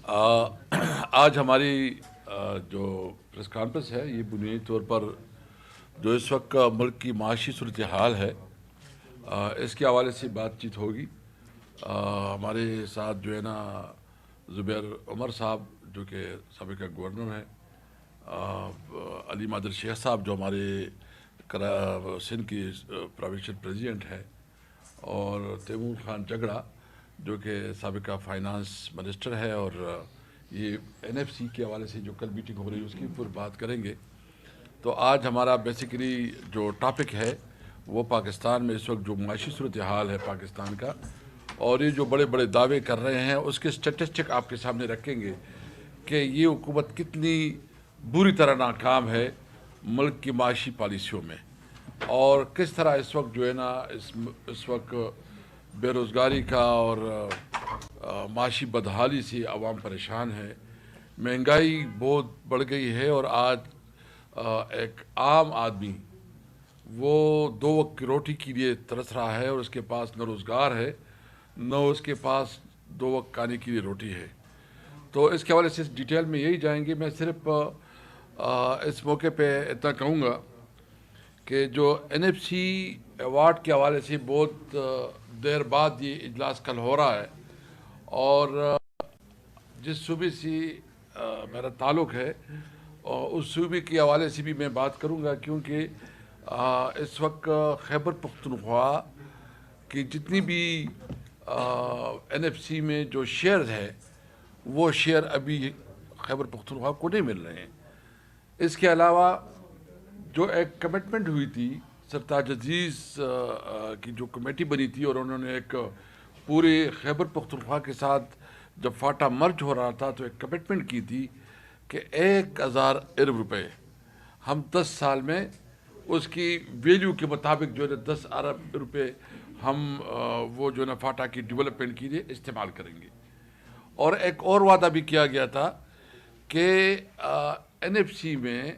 آ, آج ہماری جو پریس کانفرنس ہے یہ بنیادی طور پر جو اس وقت کا ملک کی معاشی صورتحال ہے اس کے حوالے سے بات چیت ہوگی. ہمارے ساتھ جو ہے نا زبیر عمر صاحب جو کہ سابقہ گورنر ہیں, علی مادر شیخ صاحب جو ہمارے سندھ کی پروونشل پریزیڈنٹ ہیں, اور تیمور خان جگڑا جو کہ سابقہ فائنانس منسٹر ہے, اور یہ NFC کے حوالے سے جو کل میٹنگ ہو رہی ہے اس کی اوپر بات کریں گے. تو آج ہمارا بیسیکلی جو ٹاپک ہے وہ پاکستان میں اس وقت جو معاشی صورتحال ہے پاکستان کا, اور یہ جو بڑے بڑے دعوے کر رہے ہیں اس کے اسٹیٹسٹک آپ کے سامنے رکھیں گے کہ یہ حکومت کتنی بری طرح ناکام ہے ملک کی معاشی پالیسیوں میں, اور کس طرح اس وقت جو ہے نا اس وقت بے روزگاری کا اور معاشی بدحالی سے عوام پریشان ہے. مہنگائی بہت بڑھ گئی ہے, اور آج ایک عام آدمی وہ 2 وقت کی روٹی کے لیے ترس رہا ہے, اور اس کے پاس نہ روزگار ہے نہ اس کے پاس 2 وقت کھانے کے لیے روٹی ہے. تو اس کے حوالے سے ڈیٹیل میں یہی جائیں گے. میں صرف اس موقع پہ اتنا کہوں گا کہ جو NFC ایوارڈ کے حوالے سے بہت دیر بعد یہ اجلاس کل ہو رہا ہے, اور جس صوبے سے میرا تعلق ہے اس صوبے کے حوالے سے بھی میں بات کروں گا, کیونکہ اس وقت خیبر پختونخوا کی جتنی بھی NFC میں جو شیئرز ہے وہ شیئر ابھی خیبر پختونخوا کو نہیں مل رہے ہیں. اس کے علاوہ جو ایک کمٹمنٹ ہوئی تھی سرتاج عزیز کی جو کمیٹی بنی تھی, اور انہوں نے ایک پورے خیبر پختونخوا کے ساتھ جب فاٹا مرج ہو رہا تھا تو ایک کمٹمنٹ کی تھی کہ 1000 ارب روپے ہم 10 سال میں اس کی ویلیو کے مطابق جو ہے 10 ارب روپے ہم وہ جو ہے نا فاٹا کی ڈیولپمنٹ کے لیے استعمال کریں گے. اور ایک اور وعدہ بھی کیا گیا تھا کہ NFC میں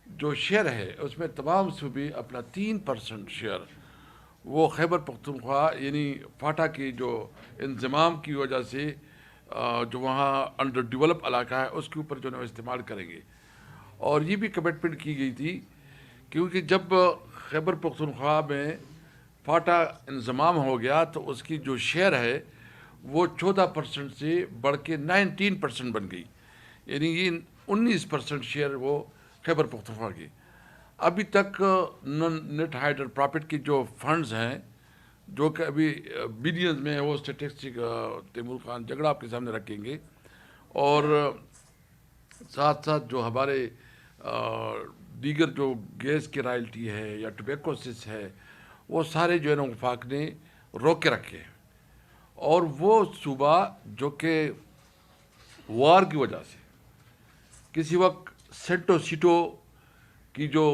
جو شیئر ہے اس میں تمام صوبے اپنا 3% شیئر وہ خیبر پختونخوا یعنی فاٹا کی جو انضمام کی وجہ سے جو وہاں انڈر ڈیولپ علاقہ ہے اس کے اوپر جو ہے استعمال کریں گے. اور یہ بھی کمٹمنٹ کی گئی تھی کیونکہ جب خیبر پختونخوا میں فاٹا انضمام ہو گیا تو اس کی جو شیئر ہے وہ 14% سے بڑھ کے 19% بن گئی, یعنی یہ 19% شیئر وہ خیبر پختونخوا کی. ابھی تک نیٹ ہائیڈر پرافٹ کی جو فنڈز ہیں جو کہ ابھی بلینز میں ہے وہ اسٹیٹسٹک تیمور خان جگڑا آپ کے سامنے رکھیں گے, اور ساتھ ساتھ جو ہمارے دیگر جو گیس کی رائلٹی ہے یا ٹوبیکو سیس ہے وہ سارے جو ہے نا وفاق نے روک کے رکھے ہیں. اور وہ صوبہ جو کہ وار کی وجہ سے کسی وقت سینٹو سیٹو کی جو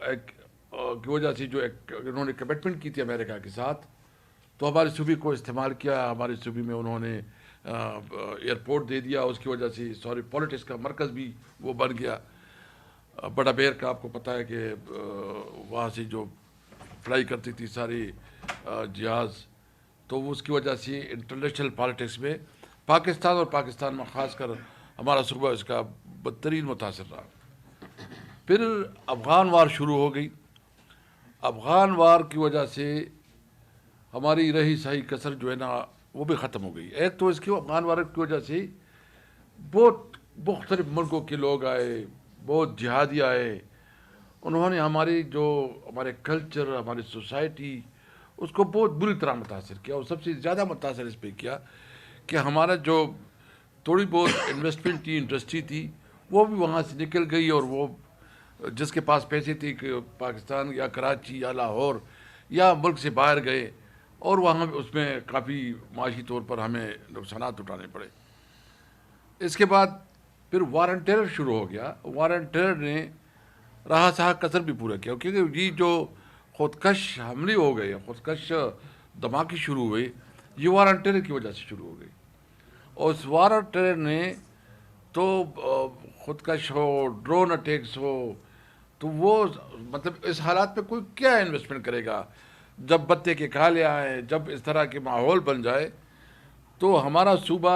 ایک کی وجہ سے جو ایک انہوں نے کمٹمنٹ کی تھی امریکہ کے ساتھ, تو ہمارے صوبے کو استعمال کیا. ہمارے صوبے میں انہوں نے ایئرپورٹ دے دیا, اس کی وجہ سے سوری پالیٹکس کا مرکز بھی وہ بن گیا. بڑا بیر کا آپ کو پتہ ہے کہ وہاں سے جو فلائی کرتی تھی ساری جہاز, تو اس کی وجہ سے انٹرنیشنل پالیٹکس میں پاکستان اور پاکستان میں خاص کر ہمارا صوبہ اس کا بدترین متاثر رہا. پھر افغان وار شروع ہو گئی. افغان وار کی وجہ سے ہماری رہی سہی کسر جو ہے نا وہ بھی ختم ہو گئی. ایک تو اس کی افغان وار کی وجہ سے بہت مختلف ملکوں کے لوگ آئے, بہت جہادی آئے, انہوں نے ہمارے کلچر ہماری سوسائٹی اس کو بہت بری طرح متاثر کیا. اور سب سے زیادہ متاثر اس پہ کیا کہ ہمارا جو تھوڑی بہت انویسٹمنٹ تھی انڈسٹری تھی وہ بھی وہاں سے نکل گئی, اور وہ جس کے پاس پیسے تھے کہ پاکستان یا کراچی یا لاہور یا ملک سے باہر گئے, اور وہاں اس میں کافی معاشی طور پر ہمیں نقصانات اٹھانے پڑے. اس کے بعد پھر وار اینڈ ٹیرر شروع ہو گیا. وار اینڈ ٹیرر نے رہا سہا کثر بھی پورا کیا, کیونکہ یہ جو خودکش حملے ہو گئے, خودکش دھماکے شروع ہوئے, یہ وار اینڈ ٹیرر کی وجہ سے شروع ہو گئی. اور اس وار اینڈ ٹیرر نے تو خودکش ہو, ڈرون اٹیکس ہو, تو وہ مطلب اس حالات میں کوئی کیا انویسٹمنٹ کرے گا جب بتے کے کالے آئیں, جب اس طرح کے ماحول بن جائے. تو ہمارا صوبہ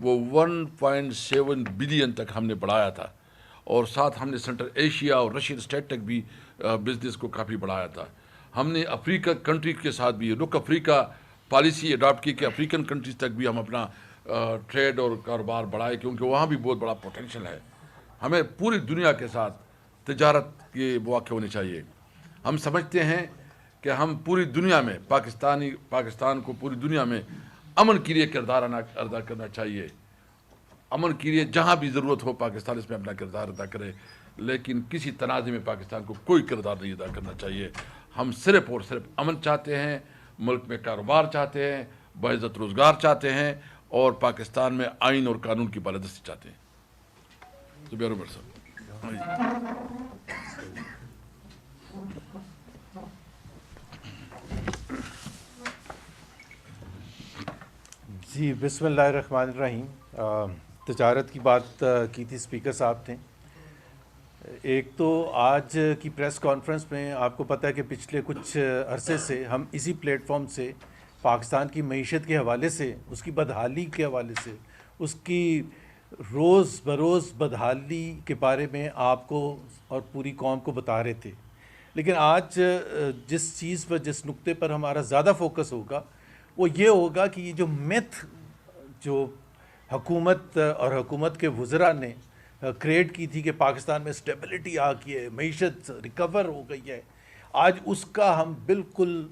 وہ 1.7 بلین تک ہم نے بڑھایا تھا، اور ساتھ ہم نے سینٹرل ایشیا اور رشین اسٹیٹ تک بھی بزنس کو کافی بڑھایا تھا. ہم نے افریقہ کنٹری کے ساتھ بھی رک افریقہ پالیسی اڈاپٹ کی کہ افریقن کنٹریز تک بھی ہم اپنا ٹریڈ اور کاروبار بڑھائے، کیونکہ وہاں بھی بہت بڑا پوٹینشیل ہے. ہمیں پوری دنیا کے ساتھ تجارت کے مواقع ہونے چاہیے. ہم سمجھتے ہیں کہ ہم پوری دنیا میں پاکستان کو پوری دنیا میں امن کے لیے کردار ادا کرنا چاہیے. امن کے لیے جہاں بھی ضرورت ہو پاکستان اس میں اپنا کردار ادا کرے، لیکن کسی تنازع میں پاکستان کو کوئی کردار نہیں ادا کرنا چاہیے. ہم صرف اور صرف امن چاہتے ہیں، ملک میں کاروبار چاہتے ہیں، باعزت روزگار چاہتے ہیں، اور پاکستان میں آئین اور قانون کی بالادستی چاہتے ہیں. زبیر عمر صاحب. جی بسم اللہ الرحمن الرحیم. تجارت کی بات کی تھی اسپیکر صاحب نے. ایک تو آج کی پریس کانفرنس میں آپ کو پتہ ہے کہ پچھلے کچھ عرصے سے ہم اسی پلیٹ فارم سے پاکستان کی معیشت کے حوالے سے، اس کی بدحالی کے حوالے سے، اس کی روز بروز بدحالی کے بارے میں آپ کو اور پوری قوم کو بتا رہے تھے. لیکن آج جس چیز پر، جس نقطے پر ہمارا زیادہ فوکس ہوگا وہ یہ ہوگا کہ یہ جو میتھ جو حکومت اور حکومت کے وزراء نے کریٹ کی تھی کہ پاکستان میں اسٹیبلٹی آ گئی ہے، معیشت ریکور ہو گئی ہے، آج اس کا ہم بالکل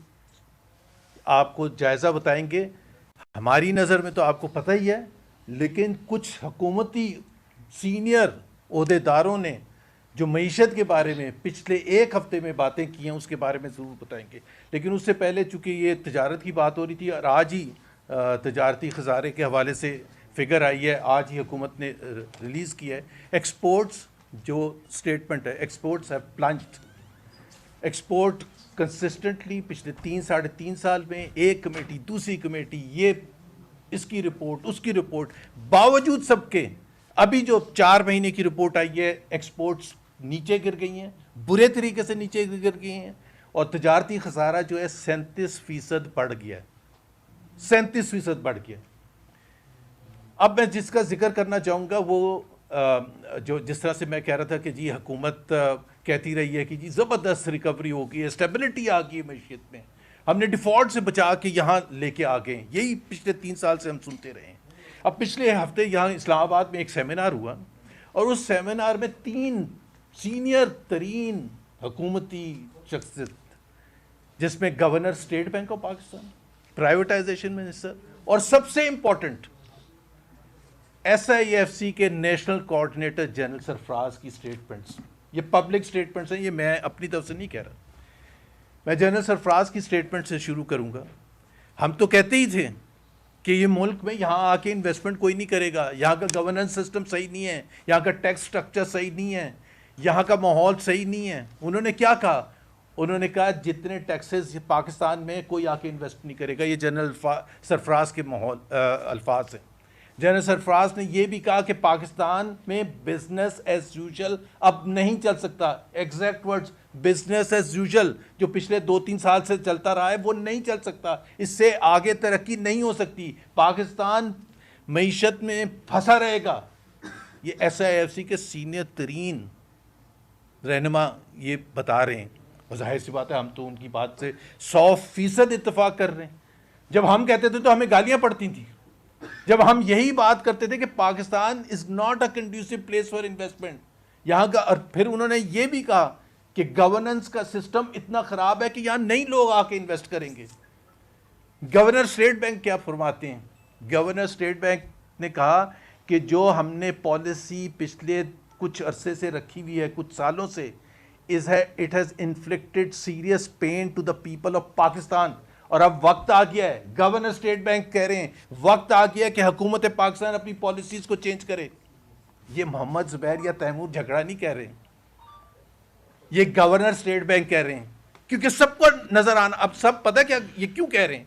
آپ کو جائزہ بتائیں گے. ہماری نظر میں تو آپ کو پتہ ہی ہے، لیکن کچھ حکومتی سینئر عہدیداروں نے جو معیشت کے بارے میں پچھلے ایک ہفتے میں باتیں کی ہیں اس کے بارے میں ضرور بتائیں گے. لیکن اس سے پہلے چونکہ یہ تجارت کی بات ہو رہی تھی اور آج ہی تجارتی خسارے کے حوالے سے فگر آئی ہے، آج ہی حکومت نے ریلیز کی ہے. ایکسپورٹس جو اسٹیٹمنٹ ہے، ایکسپورٹس ہیو پلنجڈ. ایکسپورٹ کنسسٹنٹلی پچھلے 3-3.5 سال میں ایک کمیٹی دوسری کمیٹی، یہ اس کی رپورٹ اس کی رپورٹ، باوجود سب کے ابھی جو 4 مہینے کی رپورٹ آئی ہے ایکسپورٹس نیچے گر گئی ہیں، برے طریقے سے نیچے گر گئی ہیں، اور تجارتی خسارہ جو ہے 37% بڑھ گیا ہے. 37% بڑھ گیا. اب میں جس کا ذکر کرنا چاہوں گا وہ جو جس طرح سے میں کہہ رہا تھا کہ جی حکومت کہتی رہی ہے کہ جی زبردست ریکوری ہو گئی ہے، اسٹیبلٹی آ گئی ہے معیشت میں، ہم نے ڈیفالٹ سے بچا کے یہاں لے کے آ گئے. یہی پچھلے 3 سال سے ہم سنتے رہے ہیں. اب پچھلے ہفتے یہاں اسلام آباد میں ایک سیمینار ہوا، اور اس سیمینار میں 3 سینئر ترین حکومتی شخصیت، جس میں governor State Bank of Pakistan, privatization minister, اور سب سے امپورٹنٹ SIFC کے نیشنل کوآرڈینیٹر جنرل سرفراز کی سٹیٹمنٹس. یہ پبلک سٹیٹمنٹس ہیں، یہ میں اپنی طرف سے نہیں کہہ رہا. میں جنرل سرفراز کی سٹیٹمنٹ سے شروع کروں گا. ہم تو کہتے ہی تھے کہ یہ ملک میں یہاں آ کے انویسٹمنٹ کوئی نہیں کرے گا، یہاں کا گورننس سسٹم صحیح نہیں ہے، یہاں کا ٹیکس سٹرکچر صحیح نہیں ہے، یہاں کا ماحول صحیح نہیں ہے. انہوں نے کیا کہا؟ انہوں نے کہا جتنے ٹیکسز پاکستان میں کوئی آ کے انویسٹ نہیں کرے گا. یہ جنرل سرفراز کے الفاظ ہیں. جنرل سرفراز نے یہ بھی کہا کہ پاکستان میں بزنس ایز یوزل اب نہیں چل سکتا. Exact words, business as usual جو پچھلے 2-3 سال سے چلتا رہا ہے وہ نہیں چل سکتا، اس سے آگے ترقی نہیں ہو سکتی، پاکستان معیشت میں پھنسا رہے گا. یہ SIFC کے سینئر ترین رہنما یہ بتا رہے ہیں، اور ظاہر سی بات ہے ہم تو ان کی بات سے 100% اتفاق کر رہے ہیں. جب ہم کہتے تھے تو ہمیں گالیاں پڑتی تھیں، جب ہم یہی بات کرتے تھے کہ Pakistan is not a conducive place for investment یہاں کا. اور پھر انہوں نے یہ بھی کہا کہ گورننس کا سسٹم اتنا خراب ہے کہ یہاں نئی لوگ آ کے انویسٹ کریں گے. گورنر اسٹیٹ بینک کیا فرماتے ہیں؟ گورنر اسٹیٹ بینک نے کہا کہ جو ہم نے پالیسی پچھلے کچھ عرصے سے رکھی ہوئی ہے، کچھ سالوں سے، it has inflicted serious pain to the people of Pakistan. اور اب وقت آ گیا ہے، گورنر اسٹیٹ بینک کہہ رہے ہیں وقت آ گیا ہے کہ حکومت پاکستان اپنی پالیسیز کو چینج کرے. یہ محمد زبیر یا تیمور جھگڑا نہیں کہہ رہے ہیں، یہ گورنر اسٹیٹ بینک کہہ رہے ہیں. کیونکہ سب کو نظر آنا، اب سب پتہ کیا یہ کیوں کہہ رہے ہیں،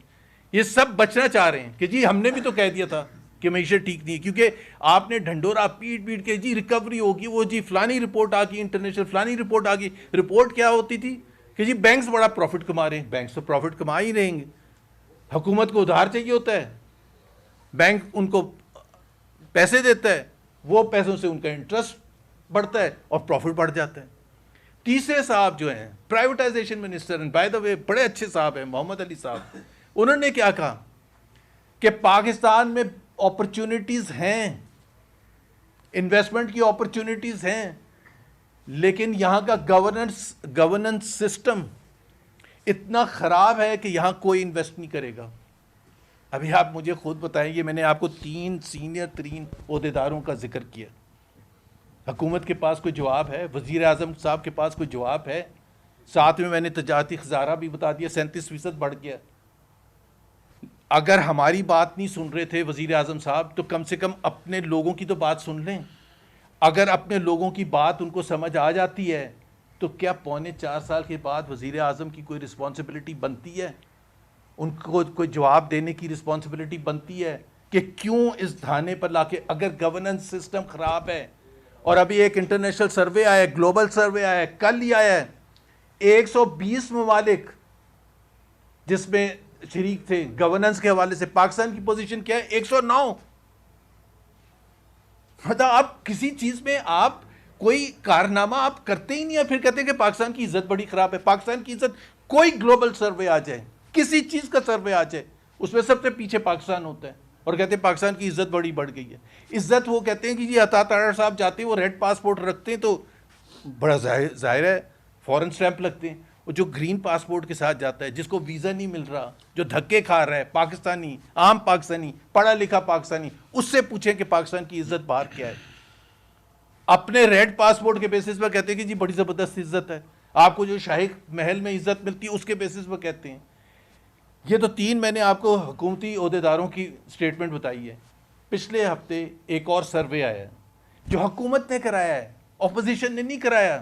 یہ سب بچنا چاہ رہے ہیں کہ جی ہم نے بھی تو کہہ دیا تھا کہ معیشت ٹھیک نہیں ہے. کیونکہ آپ نے ڈھنڈورا پیٹ کے جی ریکوری ہوگی، وہ جی فلانی رپورٹ آ گئی، انٹرنیشنل فلانی رپورٹ آ گئی. رپورٹ کیا ہوتی تھی کہ جی بینکس بڑا پروفٹ کما رہے ہیں. بینکس تو پروفٹ کما ہی رہیں گے، حکومت کو ادھار چاہیے ہوتا ہے، بینک ان کو پیسے دیتا ہے، وہ پیسوں سے ان کا انٹرسٹ بڑھتا ہے اور پروفٹ بڑھ جاتا ہے۔ تیسرے صاحب جو ہیں پرائیویٹائزیشن منسٹر، بائی دا وے بڑے اچھے صاحب ہیں، محمد علی صاحب، انہوں نے کیا کہا کہ پاکستان میں اپرچونٹیز ہیں، انویسٹمنٹ کی اپرچونٹیز ہیں، لیکن یہاں کا گورننس سسٹم اتنا خراب ہے کہ یہاں کوئی انویسٹ نہیں کرے گا۔ ابھی آپ مجھے خود بتائیں، یہ میں نے آپ کو 3 سینئر ترین عہدیداروں کا ذکر کیا، حکومت کے پاس کوئی جواب ہے؟ وزیر اعظم صاحب کے پاس کوئی جواب ہے؟ ساتھ میں نے تجارتی خزانہ بھی بتا دیا 37% بڑھ گیا۔ اگر ہماری بات نہیں سن رہے تھے وزیر اعظم صاحب تو کم سے کم اپنے لوگوں کی تو بات سن لیں۔ اگر اپنے لوگوں کی بات ان کو سمجھ آ جاتی ہے تو کیا 3.25 سال کے بعد وزیر اعظم کی کوئی رسپانسبلٹی بنتی ہے؟ ان کو کوئی جواب دینے کی رسپانسبلٹی بنتی ہے کہ کیوں اس دھانے پر لا کے، اگر گورننس سسٹم خراب ہے؟ اور ابھی ایک انٹرنیشنل سروے آیا ہے، گلوبل سروے آیا ہے، کل ہی آیا ہے، 120 ممالک جس میں شریک تھے گورننس کے حوالے سے، پاکستان کی پوزیشن کیا ہے؟ 109۔ مطلب آپ کسی چیز میں آپ کوئی کارنامہ آپ کرتے ہی نہیں ہیں، پھر کہتے ہیں کہ پاکستان کی عزت بڑی خراب ہے۔ پاکستان کی عزت، کوئی گلوبل سروے آ جائے، کسی چیز کا سروے آ جائے، اس میں سب سے پیچھے پاکستان ہوتا ہے، اور کہتے ہیں پاکستان کی عزت بڑی بڑھ گئی ہے۔ عزت وہ کہتے ہیں کہ جی عطا طاہر صاحب جاتے ہیں، وہ ریڈ پاسپورٹ رکھتے ہیں تو بڑا ظاہر ہے فورن سٹیمپ لگتے ہیں، وہ جو گرین پاسپورٹ کے ساتھ جاتا ہے، جس کو ویزا نہیں مل رہا، جو دھکے کھا رہا ہے، پاکستانی، عام پاکستانی، پڑھا لکھا پاکستانی، اس سے پوچھیں کہ پاکستان کی عزت باہر کیا ہے۔ اپنے ریڈ پاسپورٹ کے بیسس پر کہتے ہیں کہ جی بڑی زبردست عزت ہے، آپ کو جو شاہی محل میں عزت ملتی ہے اس کے بیسس پر کہتے ہیں۔ یہ تو 3 میں نے آپ کو حکومتی عہدیداروں کی سٹیٹمنٹ بتائی ہے۔ پچھلے ہفتے ایک اور سروے آیا ہے جو حکومت نے کرایا ہے، اپوزیشن نے نہیں کرایا۔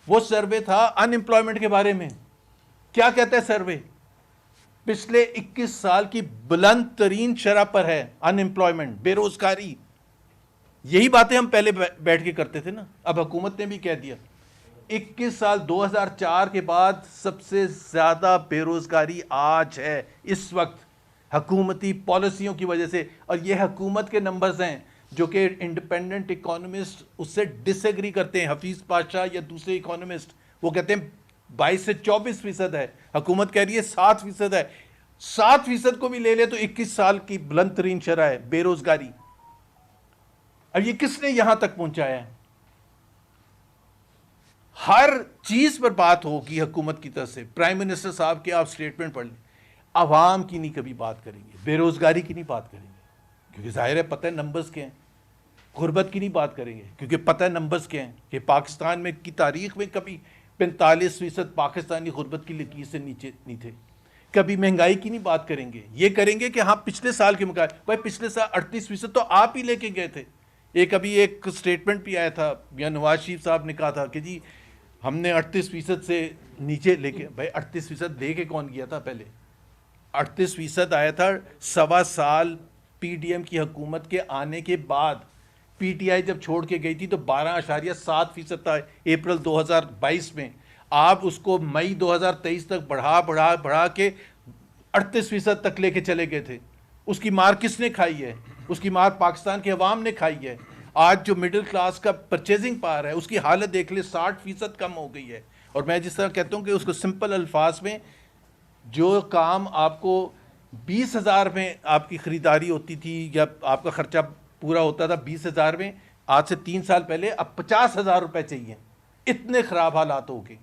وہ سروے تھا ان امپلائمنٹ کے بارے میں۔ کیا کہتا ہے سروے؟ پچھلے 21 سال کی بلند ترین شرح پر ہے ان امپلائمنٹ، بے روزگاری۔ یہی باتیں ہم پہلے بیٹھ کے کرتے تھے نا، اب حکومت نے بھی کہہ دیا 21 سال 2004 کے بعد سب سے زیادہ بے روزگاری آج ہے، اس وقت، حکومتی پالیسیوں کی وجہ سے۔ اور یہ حکومت کے نمبرز ہیں جو کہ انڈیپینڈنٹ اکانومسٹ اس سے ڈس ایگری کرتے ہیں، حفیظ پاشا یا دوسرے اکانومسٹ، وہ کہتے ہیں 22 سے 24% ہے، حکومت کہہ رہی ہے 7% ہے۔ 7% کو بھی لے لے تو 21 سال کی بلند ترین شرح ہے بے روزگاری۔ اب یہ کس نے یہاں تک پہنچایا ہے؟ ہر چیز پر بات ہوگی حکومت کی طرف سے، پرائم منسٹر صاحب کے آپ سٹیٹمنٹ پڑھ لیں، عوام کی نہیں کبھی بات کریں گے، بے روزگاری کی نہیں بات کریں گے کیونکہ ظاہر ہے پتہ ہے نمبرز کیا ہیں، غربت کی نہیں بات کریں گے کیونکہ پتہ ہے نمبرز کیا ہیں کہ پاکستان میں کی تاریخ میں کبھی 45% پاکستانی غربت کی لکیر سے نیچے نہیں تھے، کبھی مہنگائی کی نہیں بات کریں گے۔ یہ کریں گے کہ ہاں پچھلے سال کے مقابلے، بھائی پچھلے سال 38% تو آپ ہی لے کے گئے تھے۔ ایک سٹیٹمنٹ بھی آیا تھا یا نواز شریف صاحب نے کہا تھا کہ جی ہم نے 38% سے نیچے لے کے، بھائی 38% لے کے کون گیا تھا پہلے؟ 38% آیا تھا 1.25 سال پی ڈی ایم کی حکومت کے آنے کے بعد۔ پی ٹی آئی جب چھوڑ کے گئی تھی تو 12.7% تھا اپریل 2022 میں، آپ اس کو مئی 2023 تک بڑھا کے 38% تک لے کے چلے گئے تھے۔ اس کی مار کس نے کھائی ہے؟ اس کی مار پاکستان کے عوام نے کھائی ہے۔ آج جو مڈل کلاس کا پرچیزنگ پاور ہے اس کی حالت دیکھ لے، 60% کم ہو گئی ہے۔ اور میں جس طرح کہتا ہوں کہ اس کو سمپل الفاظ میں، جو کام آپ کو 20,000 میں آپ کی خریداری ہوتی تھی یا آپ کا خرچہ پورا ہوتا تھا 20,000 میں، آج سے 3 سال پہلے اب 50,000 روپے چاہیے۔ اتنے خراب حالات ہو گئے۔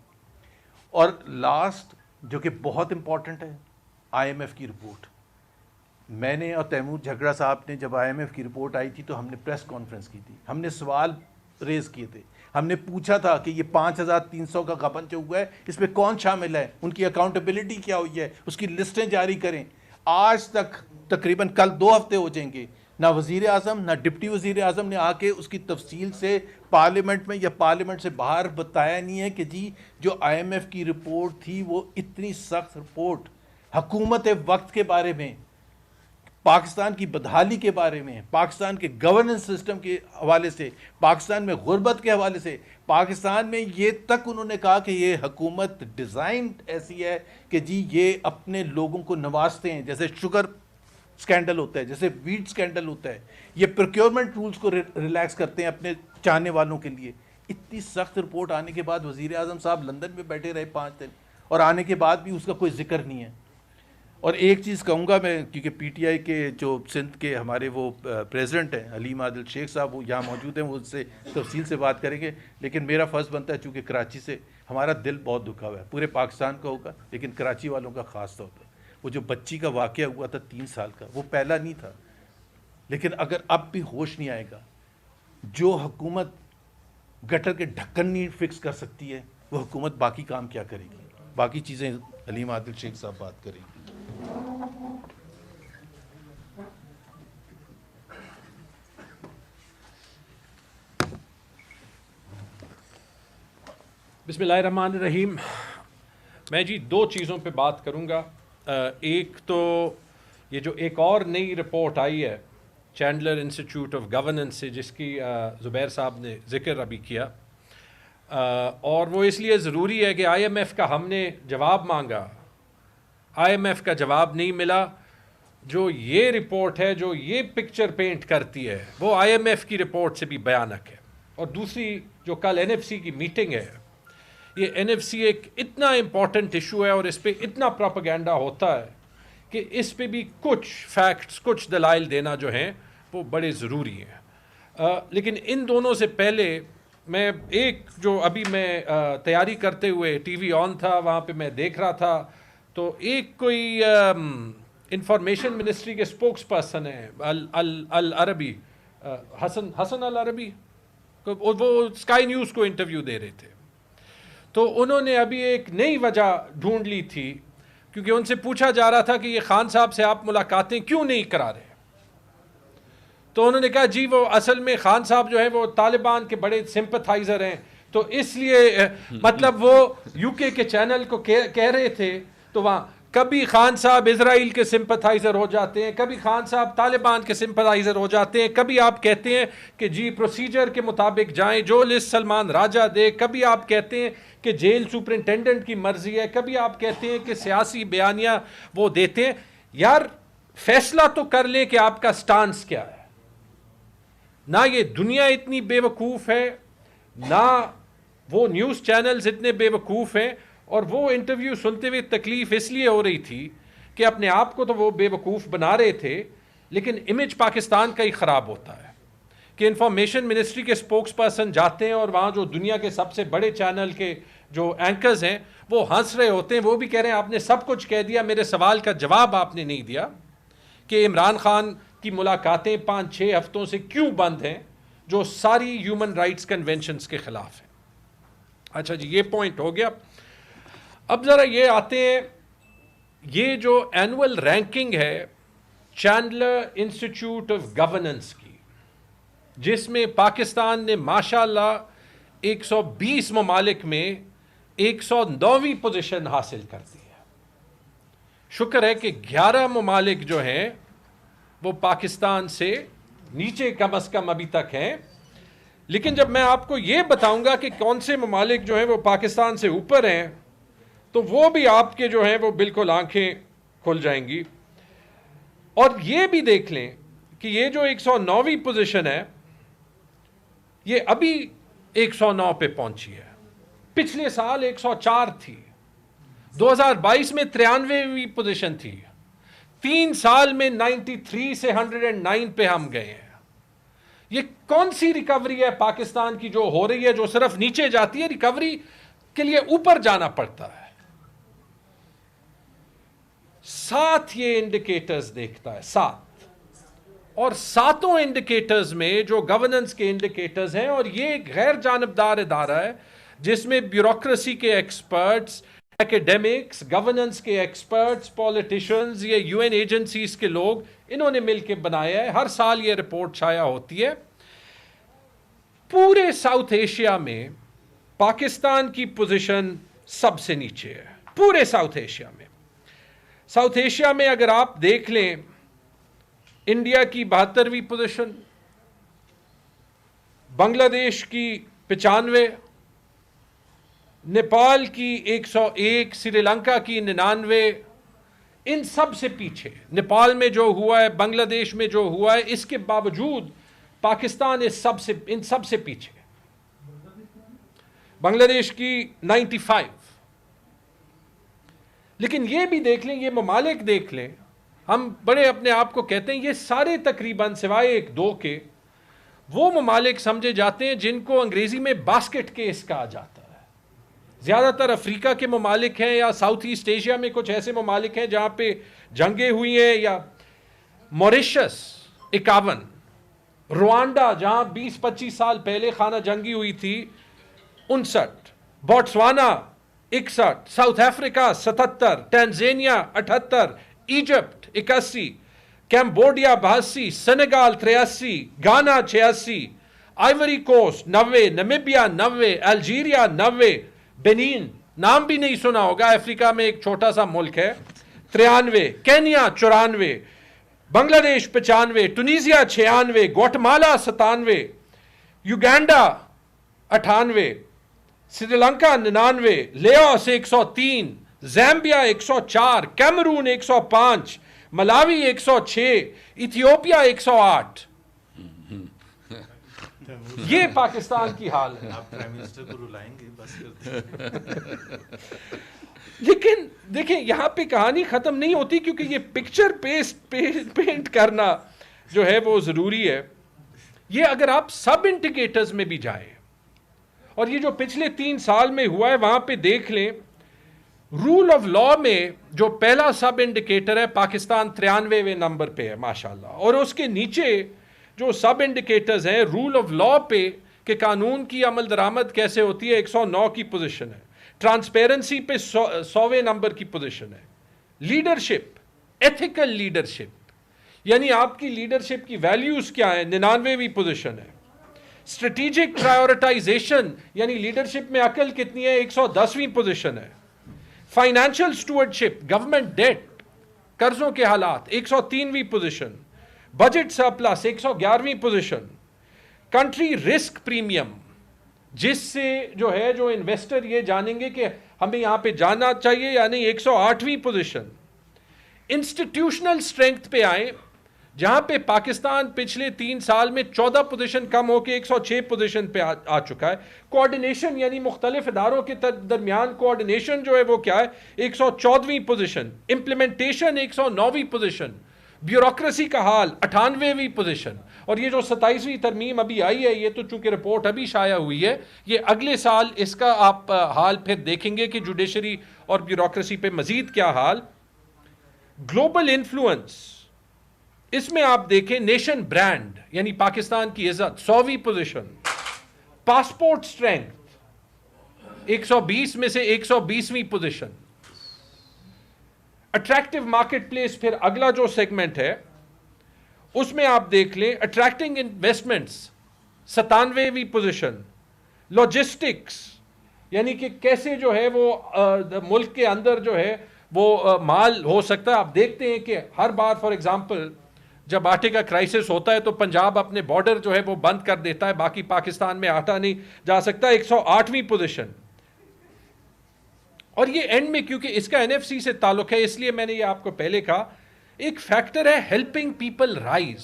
اور لاسٹ جو کہ بہت امپورٹنٹ ہے، آئی ایم ایف کی رپورٹ۔ میں نے اور تیمور جھگڑا صاحب نے جب آئی ایم ایف کی رپورٹ آئی تھی تو ہم نے پریس کانفرنس کی تھی، ہم نے سوال ریز کیے تھے، ہم نے پوچھا تھا کہ یہ 5,300 کا غبن جو ہوا ہے اس میں کون شامل ہے، ان کی اکاؤنٹیبلٹی کیا ہوئی ہے، اس کی لسٹیں جاری کریں۔ آج تک تقریباً کل 2 ہفتے ہو جائیں گے، نہ وزیر اعظم نہ ڈپٹی وزیر اعظم نے آ کے اس کی تفصیل سے پارلیمنٹ میں یا پارلیمنٹ سے باہر بتایا نہیں ہے کہ جی جو آئی ایم ایف کی رپورٹ تھی وہ اتنی سخت رپورٹ حکومت وقت کے بارے میں، پاکستان کی بدحالی کے بارے میں، پاکستان کے گورننس سسٹم کے حوالے سے، پاکستان میں غربت کے حوالے سے، پاکستان میں یہ تک انہوں نے کہا کہ یہ حکومت ڈیزائن ایسی ہے کہ جی یہ اپنے لوگوں کو نوازتے ہیں، جیسے شوگر سکینڈل ہوتا ہے, جیسے ویٹ سکینڈل ہوتا ہے, یہ پروکیورمنٹ رولز کو ریلیکس کرتے ہیں اپنے چاہنے والوں کے لیے. اتنی سخت رپورٹ آنے کے بعد وزیر اعظم صاحب لندن میں بیٹھے رہے 5 دن, اور آنے کے بعد بھی اس کا کوئی ذکر نہیں ہے. اور ایک چیز کہوں گا میں, کیونکہ پی ٹی آئی کے جو سندھ کے ہمارے وہ پریزیڈنٹ ہیں حلیم عادل شیخ صاحب, وہ یہاں موجود ہیں, وہ اس سے تفصیل سے بات کریں گے, لیکن میرا فرض بنتا ہے چونکہ کراچی سے ہمارا دل بہت دکھا ہوا ہے, پورے پاکستان کا ہوگا لیکن کراچی والوں کا خاص طور پر. وہ جو بچی کا واقعہ ہوا تھا 3 سال کا, وہ پہلا نہیں تھا, لیکن اگر اب بھی ہوش نہیں آئے گا, جو حکومت گٹر کے ڈھکن نہیں فکس کر سکتی ہے وہ حکومت باقی کام کیا کرے گی. باقی چیزیں حلیم عادل شیخ صاحب بات کریں گے. بسم اللہ الرحمن الرحیم. میں جی 2 چیزوں پہ بات کروں گا. ایک تو یہ جو ایک اور نئی رپورٹ آئی ہے چینڈلر انسٹیٹیوٹ آف گورننس سے, جس کی زبیر صاحب نے ذکر ابھی کیا, اور وہ اس لیے ضروری ہے کہ آئی ایم ایف کا ہم نے جواب مانگا, آئی ایم ایف کا جواب نہیں ملا. جو یہ رپورٹ ہے, جو یہ پکچر پینٹ کرتی ہے, وہ آئی ایم ایف کی رپورٹ سے بھی بھیانک ہے. اور دوسری جو کل این ایف سی کی میٹنگ ہے, یہ این ایف سی ایک اتنا امپورٹنٹ ایشو ہے اور اس پہ اتنا پروپیگنڈا ہوتا ہے کہ اس پہ بھی کچھ فیکٹس, کچھ دلائل دینا جو ہیں وہ بڑے ضروری ہیں. لیکن ان دونوں سے پہلے میں ایک جو ابھی میں تیاری کرتے ہوئے ٹی وی آن تھا, وہاں پہ میں دیکھ رہا تھا, تو ایک کوئی انفارمیشن منسٹری کے اسپوکس پرسن ہیں العربی, حسن العربی, وہ اسکائی نیوز کو انٹرویو دے رہے تھے. تو انہوں نے ابھی ایک نئی وجہ ڈھونڈ لی تھی, کیونکہ ان سے پوچھا جا رہا تھا کہ یہ خان صاحب سے آپ ملاقاتیں کیوں نہیں کرا رہے. تو انہوں نے کہا جی وہ اصل میں خان صاحب جو ہے وہ طالبان کے بڑے سمپتھائزر ہیں, تو اس لیے مطلب وہ یو کے چینل کو کہہ رہے تھے, تو وہاں کبھی خان صاحب اسرائیل کے سمپتھائزر ہو جاتے ہیں, کبھی خان صاحب طالبان کے سمپتھائزر ہو جاتے ہیں, کبھی آپ کہتے ہیں کہ جی پروسیجر کے مطابق جائیں, جو لسٹ سلمان راجہ دے, کبھی آپ کہتے ہیں کہ جیل سپرنٹینڈنٹ کی مرضی ہے, کبھی آپ کہتے ہیں کہ سیاسی بیانیہ وہ دیتے ہیں. یار فیصلہ تو کر لیں کہ آپ کا سٹانس کیا ہے. نہ یہ دنیا اتنی بے وقوف ہے, نہ وہ نیوز چینلز اتنے بے وقوف ہیں. اور وہ انٹرویو سنتے ہوئے تکلیف اس لیے ہو رہی تھی کہ اپنے آپ کو تو وہ بے وقوف بنا رہے تھے, لیکن امیج پاکستان کا ہی خراب ہوتا ہے کہ انفارمیشن منسٹری کے اسپوکس پرسن جاتے ہیں اور وہاں جو دنیا کے سب سے بڑے چینل کے جو اینکرز ہیں وہ ہنس رہے ہوتے ہیں, وہ بھی کہہ رہے ہیں آپ نے سب کچھ کہہ دیا, میرے سوال کا جواب آپ نے نہیں دیا کہ عمران خان کی ملاقاتیں 5-6 ہفتوں سے کیوں بند ہیں, جو ساری ہیومن رائٹس کنونشنز کے خلاف ہیں. اچھا جی, یہ پوائنٹ ہو گیا. اب ذرا یہ آتے ہیں, یہ جو اینول رینکنگ ہے چینڈلر انسٹیٹیوٹ آف گورننس کی, جس میں پاکستان نے ماشاءاللہ 120 ممالک میں 109ویں پوزیشن حاصل کر دی ہے. شکر ہے کہ 11 ممالک جو ہیں وہ پاکستان سے نیچے کم از کم ابھی تک ہیں. لیکن جب میں آپ کو یہ بتاؤں گا کہ کون سے ممالک جو ہیں وہ پاکستان سے اوپر ہیں, تو وہ بھی آپ کے جو ہیں وہ بالکل آنکھیں کھل جائیں گی. اور یہ بھی دیکھ لیں کہ یہ جو 109ویں پوزیشن ہے یہ ابھی 109 پہ پہنچی ہے. پچھلے سال 104 تھی, 2022 میں 93ویں پوزیشن تھی, 3 سال میں 93 سے 109 پہ ہم گئے ہیں. یہ کون سی ریکوری ہے پاکستان کی جو ہو رہی ہے, جو صرف نیچے جاتی ہے؟ ریکوری کے لیے اوپر جانا پڑتا ہے. 7 یہ انڈیکیٹرز دیکھتا ہے, 7, اور 7 انڈیکیٹرز میں جو گورننس کے انڈیکیٹرز ہیں, اور یہ ایک غیر جانبدار ادارہ ہے جس میں بیوروکریسی کے ایکسپرٹس, ایکیڈیمکس, گورننس کے ایکسپرٹس, پولیٹیشنز, یہ یو این ایجنسیز کے لوگ, انہوں نے مل کے بنایا ہے. ہر سال یہ رپورٹ شائع ہوتی ہے. پورے ساؤتھ ایشیا میں پاکستان کی پوزیشن سب سے نیچے ہے, پورے ساؤتھ ایشیا میں. ساؤتھ ایشیا میں اگر آپ دیکھ لیں, انڈیا کی 72ویں پوزیشن, بنگلہ دیش کی 95, نیپال کی 101, سری لنکا کی 99, ان سب سے پیچھے. نیپال میں جو ہوا ہے, بنگلہ دیش میں جو ہوا ہے, اس کے باوجود پاکستان ان سب سے پیچھے. بنگلہ دیش کی 95. لیکن یہ بھی دیکھ لیں, یہ ممالک دیکھ لیں, ہم بڑے اپنے آپ کو کہتے ہیں یہ سارے تقریباً سوائے ایک دو کے وہ ممالک سمجھے جاتے ہیں جن کو انگریزی میں باسکٹ کیس کہا جاتا ہے. زیادہ تر افریقہ کے ممالک ہیں یا ساؤتھ ایسٹ ایشیا میں کچھ ایسے ممالک ہیں جہاں پہ جنگیں ہوئی ہیں, یا موریشس 51, روانڈا جہاں 20-25 سال پہلے خانہ جنگی ہوئی تھی 59, بوٹسوانا 61, South Africa 77, ٹینزینیا 78, Egypt 81, Cambodia 82, Senegal 83, گانا 86, آئیوری کوسٹ 90, نمیبیا 90, الجیریا 90, بنین نام بھی نہیں سنا ہوگا, افریقہ میں ایک چھوٹا سا ملک ہے 93, کینیا 94, بنگلہ دیش 95, ٹونیزیا 96, گواٹمالا 97, Uganda 98, Sri Lanka 99, Lewis 103, Zambia 104, Cameroon 105, ملاوی 106, ایتھیوپیا 108. یہ پاکستان کی حال ہے. آپ پرائم منسٹر کو رلائیں گے بس. لیکن دیکھیں یہاں پہ کہانی ختم نہیں ہوتی, کیونکہ یہ پکچر پینٹ کرنا جو ہے وہ ضروری ہے. یہ اگر آپ سب انڈیکیٹرز میں بھی جائیں, اور یہ جو پچھلے 3 سال میں ہوا ہے وہاں پہ دیکھ لیں, رول آف لا میں جو پہلا سب انڈیکیٹر ہے پاکستان 93ویں نمبر پہ ہے ماشاءاللہ, اور اس کے نیچے جو سب انڈیکیٹرز ہیں رول آف لا پہ کہ قانون کی عمل درآمد کیسے ہوتی ہے 109 کی پوزیشن ہے, ٹرانسپیرنسی پہ 100ویں نمبر کی پوزیشن ہے, لیڈرشپ, ایتھیکل لیڈرشپ یعنی آپ کی لیڈرشپ کی ویلیوز کیا ہیں 99ویں پوزیشن ہے, اسٹریٹجک پرائیورٹائزیشن یعنی لیڈرشپ میں عقل کتنی ہے 110ویں پوزیشن ہے, فائنینشیل اسٹوورڈشپ گورنمنٹ ڈیٹ قرضوں کے حالات 103ویں پوزیشن, بجٹ سرپلس 111ویں پوزیشن, کنٹری رسک پریمیم جس سے جو ہے جو انویسٹر یہ جانیں گے کہ ہمیں یہاں پہ جانا چاہیے یا نہیں 108ویں پوزیشن. انسٹیٹیوشنل اسٹرینتھ پہ آئیں جہاں پہ پاکستان پچھلے 3 سال میں 14 پوزیشن کم ہو کے 106 پوزیشن پہ آ چکا ہے. کوارڈینیشن یعنی مختلف اداروں کے درمیان کوارڈینیشن جو ہے وہ کیا ہے 114ویں پوزیشن, امپلیمنٹیشن 109ویں پوزیشن, بیوروکریسی کا حال 98ویں پوزیشن. اور یہ جو 27ویں ترمیم ابھی آئی ہے, یہ تو چونکہ رپورٹ ابھی شائع ہوئی ہے, یہ اگلے سال اس کا آپ حال پھر دیکھیں گے کہ جوڈیشری اور بیوروکریسی پہ مزید کیا حال. گلوبل انفلوئنس, اس میں آپ دیکھیں نیشن برانڈ یعنی پاکستان کی عزت 100ویں پوزیشن, پاسپورٹ اسٹرینتھ 120 میں سے 120ویں پوزیشن, اٹریکٹیو مارکیٹ پلیس پھر اگلا جو سیگمنٹ ہے اس میں آپ دیکھ لیں اٹریکٹنگ انویسٹمنٹس 97ویں پوزیشن, لاجسٹکس یعنی کہ کیسے جو ہے وہ ملک کے اندر جو ہے وہ مال ہو سکتا ہے. آپ دیکھتے ہیں کہ ہر بار فار ایگزامپل جب آٹے کا کرائسس ہوتا ہے تو پنجاب اپنے بارڈر جو ہے وہ بند کر دیتا ہے, باقی پاکستان میں آٹا نہیں جا سکتا, 108ویں پوزیشن. اور یہ اینڈ میں کیونکہ اس کا این ایف سی سے تعلق ہے اس لیے میں نے یہ آپ کو پہلے کہا, ایک فیکٹر ہے ہیلپنگ پیپل رائز,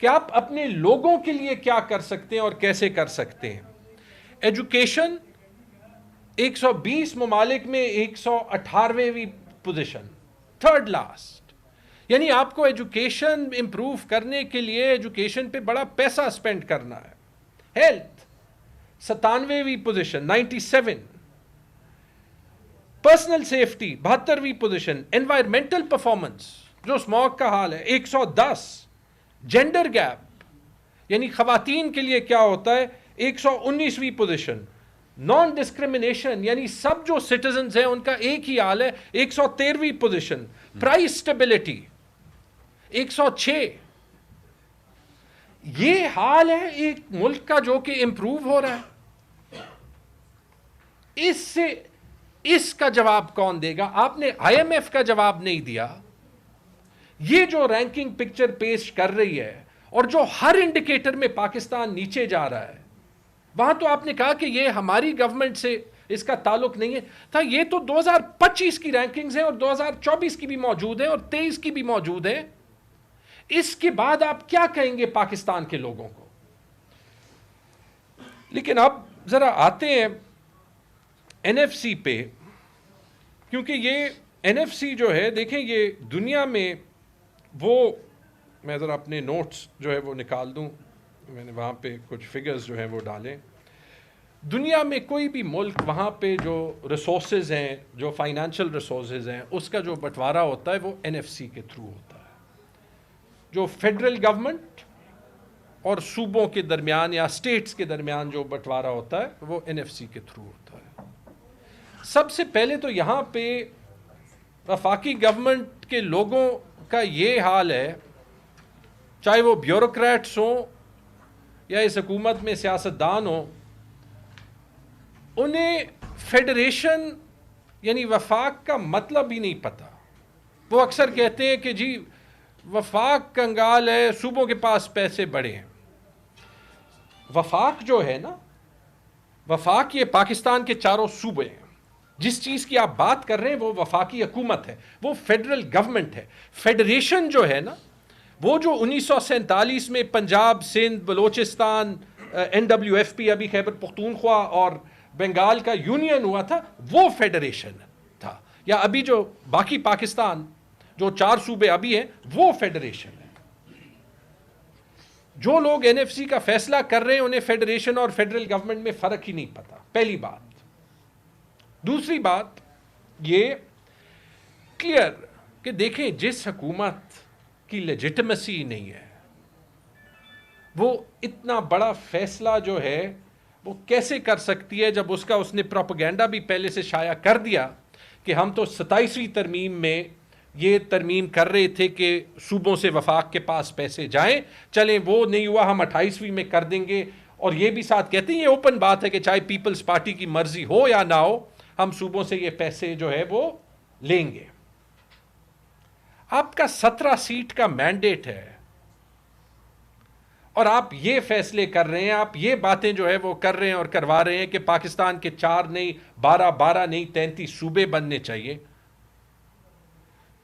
کہ آپ اپنے لوگوں کے لیے کیا کر سکتے ہیں اور کیسے کر سکتے ہیں. ایجوکیشن 120 ممالک میں 118ویں پوزیشن, تھرڈ لاسٹ. یعنی آپ کو ایجوکیشن امپروو کرنے کے لیے ایجوکیشن پہ بڑا پیسہ اسپینڈ کرنا ہے. ہیلتھ 97ویں پوزیشن 97. پرسنل سیفٹی 72ویں پوزیشن. انوائرمنٹل پرفارمنس جو اسموگ کا حال ہے 110. جینڈر گیپ یعنی خواتین کے لیے کیا ہوتا ہے 119ویں پوزیشن. نان ڈسکریمنیشن یعنی سب جو سٹیزنز ہیں ان کا ایک ہی حال ہے 113ویں پوزیشن. Price stability 106. یہ حال ہے ایک ملک کا جو کہ امپروو ہو رہا ہے. اس کا جواب کون دے گا؟ آپ نے آئی ایم ایف کا جواب نہیں دیا. یہ جو رینکنگ پکچر پیش کر رہی ہے اور جو ہر انڈیکیٹر میں پاکستان نیچے جا رہا ہے, وہاں تو آپ نے کہا کہ یہ ہماری گورنمنٹ سے اس کا تعلق نہیں ہے تھا. یہ تو 2025 کی رینکنگز ہیں اور 2024 کی بھی موجود ہیں اور 23 کی بھی موجود ہیں. اس کے بعد آپ کیا کہیں گے پاکستان کے لوگوں کو؟ لیکن اب ذرا آتے ہیں این ایف سی پہ, کیونکہ یہ این ایف سی جو ہے دیکھیں یہ دنیا میں وہ, میں ذرا اپنے نوٹس جو ہے وہ نکال دوں, میں نے وہاں پہ کچھ فگرز جو ہیں وہ ڈالیں. دنیا میں کوئی بھی ملک وہاں پہ جو ریسورسز ہیں, جو فائنینشیل ریسورسز ہیں, اس کا جو بٹوارا ہوتا ہے وہ این ایف سی کے تھرو ہوتا ہے. جو فیڈرل گورنمنٹ اور صوبوں کے درمیان یا اسٹیٹس کے درمیان جو بٹوارا ہوتا ہے وہ این ایف سی کے تھرو ہوتا ہے. سب سے پہلے تو یہاں پہ وفاقی گورنمنٹ کے لوگوں کا یہ حال ہے, چاہے وہ بیوروکریٹس ہوں یا اس حکومت میں سیاستدان ہوں, انہیں فیڈریشن یعنی وفاق کا مطلب ہی نہیں پتہ. وہ اکثر کہتے ہیں کہ جی وفاق کنگال ہے, صوبوں کے پاس پیسے بڑے ہیں. وفاق جو ہے نا, وفاق یہ پاکستان کے چاروں صوبے ہیں. جس چیز کی آپ بات کر رہے ہیں وہ وفاقی حکومت ہے, وہ فیڈرل گورنمنٹ ہے. فیڈریشن جو ہے نا, وہ جو 1947 میں Punjab, Sindh, Balochistan, N W F P ابھی خیبر پختونخوا اور بنگال کا یونین ہوا تھا, وہ فیڈریشن تھا. یا ابھی جو باقی پاکستان جو 4 صوبے ابھی ہیں وہ فیڈریشن ہے. جو لوگ این ایف سی کا فیصلہ کر رہے ہیں انہیں فیڈریشن اور فیڈرل گورنمنٹ میں فرق ہی نہیں پتا, پہلی بات. دوسری بات یہ کلیئر کہ دیکھیں جس حکومت کی لیجٹمیسی نہیں ہے وہ اتنا بڑا فیصلہ جو ہے وہ کیسے کر سکتی ہے, جب اس نے پروپیگنڈا بھی پہلے سے شائع کر دیا کہ ہم تو 27ویں ترمیم میں یہ ترمیم کر رہے تھے کہ صوبوں سے وفاق کے پاس پیسے جائیں, چلیں وہ نہیں ہوا ہم 28ویں میں کر دیں گے. اور یہ بھی ساتھ کہتے ہیں یہ اوپن بات ہے کہ چاہے پیپلز پارٹی کی مرضی ہو یا نہ ہو, ہم صوبوں سے یہ پیسے جو ہے وہ لیں گے. آپ کا 17 سیٹ کا مینڈیٹ ہے اور آپ یہ فیصلے کر رہے ہیں, آپ یہ باتیں جو ہے وہ کر رہے ہیں اور کروا رہے ہیں کہ پاکستان کے 4 نہیں 12 نہیں 33 صوبے بننے چاہیے.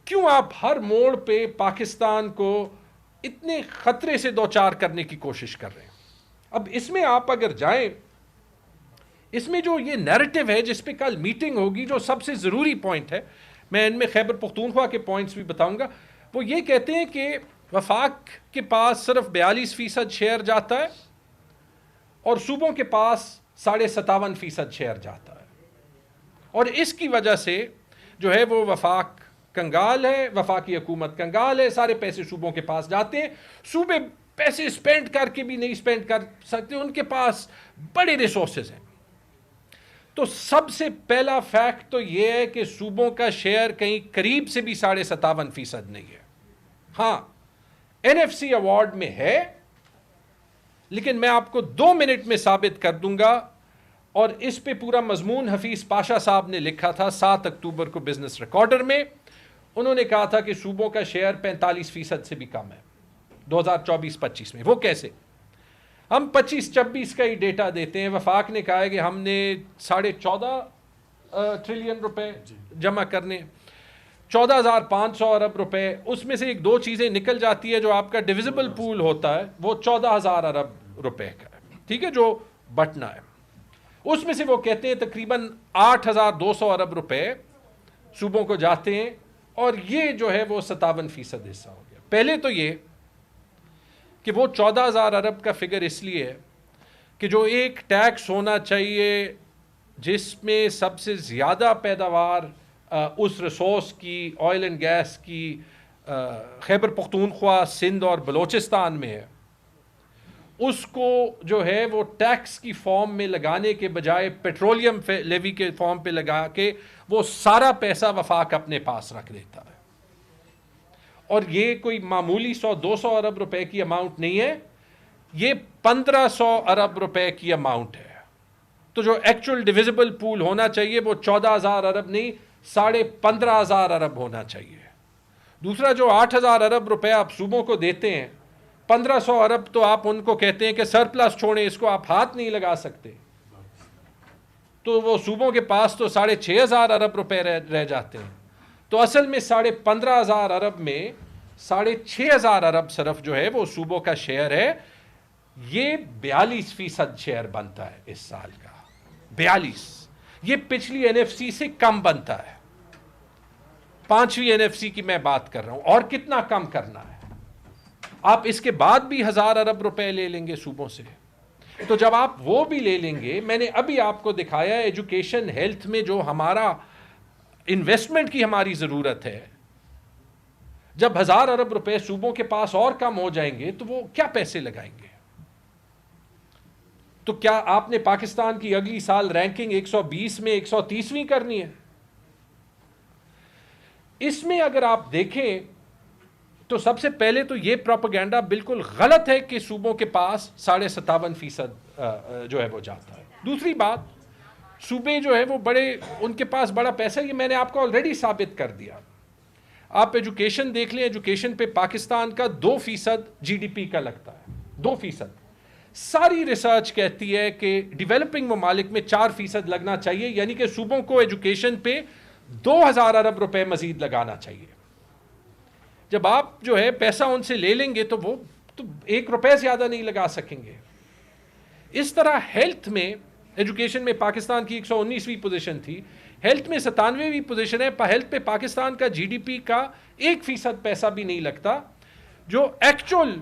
کیوں آپ ہر موڑ پہ پاکستان کو اتنے خطرے سے دوچار کرنے کی کوشش کر رہے ہیں؟ اب اس میں آپ اگر جائیں, اس میں جو یہ نیریٹو ہے جس پہ کل میٹنگ ہوگی, جو سب سے ضروری پوائنٹ ہے, میں ان میں خیبر پختونخوا کے پوائنٹس بھی بتاؤں گا, وہ یہ کہتے ہیں کہ وفاق کے پاس صرف 42% شیئر جاتا ہے اور صوبوں کے پاس 57.5% شیئر جاتا ہے. اور اس کی وجہ سے جو ہے وہ وفاق کنگال ہے, وفاقی حکومت کنگال ہے, سارے پیسے صوبوں کے پاس جاتے ہیں. صوبے پیسے اسپینڈ کر کے بھی نہیں اسپینڈ کر سکتے, ان کے پاس بڑے ریسورسز ہیں. تو سب سے پہلا فیکٹ تو یہ ہے کہ صوبوں کا شیئر کہیں قریب سے بھی 57.5% نہیں ہے. ہاں این ایف سی ایوارڈ میں ہے, لیکن میں آپ کو 2 منٹ میں ثابت کر دوں گا, اور اس پہ پورا مضمون حفیظ پاشا صاحب نے لکھا تھا 7 اکتوبر کو بزنس ریکارڈر میں. انہوں نے کہا تھا کہ صوبوں کا شیئر 45% سے بھی کم ہے 2024-25 میں. وہ کیسے؟ ہم 25-26 کا ہی ڈیٹا دیتے ہیں. وفاق نے کہا ہے کہ ہم نے 14.5 ٹریلین روپے جمع کرنے, 14,500 ارب روپے. اس میں سے 1-2 چیزیں نکل جاتی ہے, جو آپ کا ڈویزبل پول ہوتا ہے وہ 14,000 ارب روپے کا ہے, ٹھیک ہے, جو بٹنا ہے. اس میں سے وہ کہتے ہیں تقریباً 8,200 ارب روپے صوبوں کو جاتے ہیں, اور یہ جو ہے وہ 57% حصہ ہو گیا. پہلے تو یہ کہ وہ 14,000 ارب کا فگر اس لیے ہے کہ جو ایک ٹیکس ہونا چاہیے جس میں سب سے زیادہ پیداوار اس ریسورس کی, آئل اینڈ گیس کی, خیبر پختونخوا, سندھ اور بلوچستان میں ہے, اس کو جو ہے وہ ٹیکس کی فارم میں لگانے کے بجائے پیٹرولیم لیوی کے فارم پہ لگا کے وہ سارا پیسہ وفاق اپنے پاس رکھ دیتا ہے. اور یہ کوئی معمولی 100-200 ارب روپے کی اماؤنٹ نہیں ہے, یہ 1500 ارب روپے کی اماؤنٹ ہے. تو جو ایکچوئل ڈویزبل پول ہونا چاہیے وہ 14,000 ارب نہیں 15,500 ارب ہونا چاہیے. دوسرا جو 8,000 ارب روپے آپ صوبوں کو دیتے ہیں, 1500 ارب تو آپ ان کو کہتے ہیں کہ سرپلس چھوڑیں, اس کو آپ ہاتھ نہیں لگا سکتے. تو وہ صوبوں کے پاس تو 6,500 ارب روپے رہ جاتے ہیں. تو اصل میں 15,500 ارب میں 6,500 ارب صرف جو ہے وہ صوبوں کا شیئر ہے. یہ 42% شیئر بنتا ہے اس سال کا. 42. یہ پچھلی NFC سے کم بنتا ہے. 5ویں NFC کی میں بات کر رہا ہوں. اور کتنا کم کرنا ہے؟ آپ اس کے بعد بھی 1,000 ارب روپے لے لیں گے صوبوں سے. تو جب آپ وہ بھی لے لیں گے, میں نے ابھی آپ کو دکھایا ایجوکیشن ہیلتھ میں جو ہمارا انویسٹمنٹ کی ہماری ضرورت ہے, جب 1,000 ارب روپے صوبوں کے پاس اور کم ہو جائیں گے تو وہ کیا پیسے لگائیں گے؟ تو کیا آپ نے پاکستان کی اگلی سال رینکنگ 120 میں 130ویں کرنی ہے؟ اس میں اگر آپ دیکھیں تو سب سے پہلے تو یہ پروپیگنڈا بالکل غلط ہے کہ صوبوں کے پاس 57% جو ہے وہ جاتا ہے. دوسری بات, صوبے جو ہے وہ ان کے پاس بڑا پیسہ, یہ میں نے آپ کو آلریڈی ثابت کر دیا. آپ ایجوکیشن دیکھ لیں, ایجوکیشن پہ پاکستان کا 2% GDP کا لگتا ہے. 2%. ساری ریسرچ کہتی ہے کہ ڈیولپنگ ممالک میں 4% لگنا چاہیے, یعنی کہ صوبوں کو ایجوکیشن پہ 2,000 ارب روپے مزید لگانا چاہیے. جب آپ جو ہے پیسہ ان سے لے لیں گے تو وہ تو 1 روپے زیادہ نہیں لگا سکیں گے. اس طرح ہیلتھ میں, ایجوکیشن میں پاکستان کی 119ویں پوزیشن تھی, ہیلتھ میں 97ویں پوزیشن ہے. ہیلتھ پہ پاکستان کا GDP کا 1% پیسہ بھی نہیں لگتا. جو ایکچول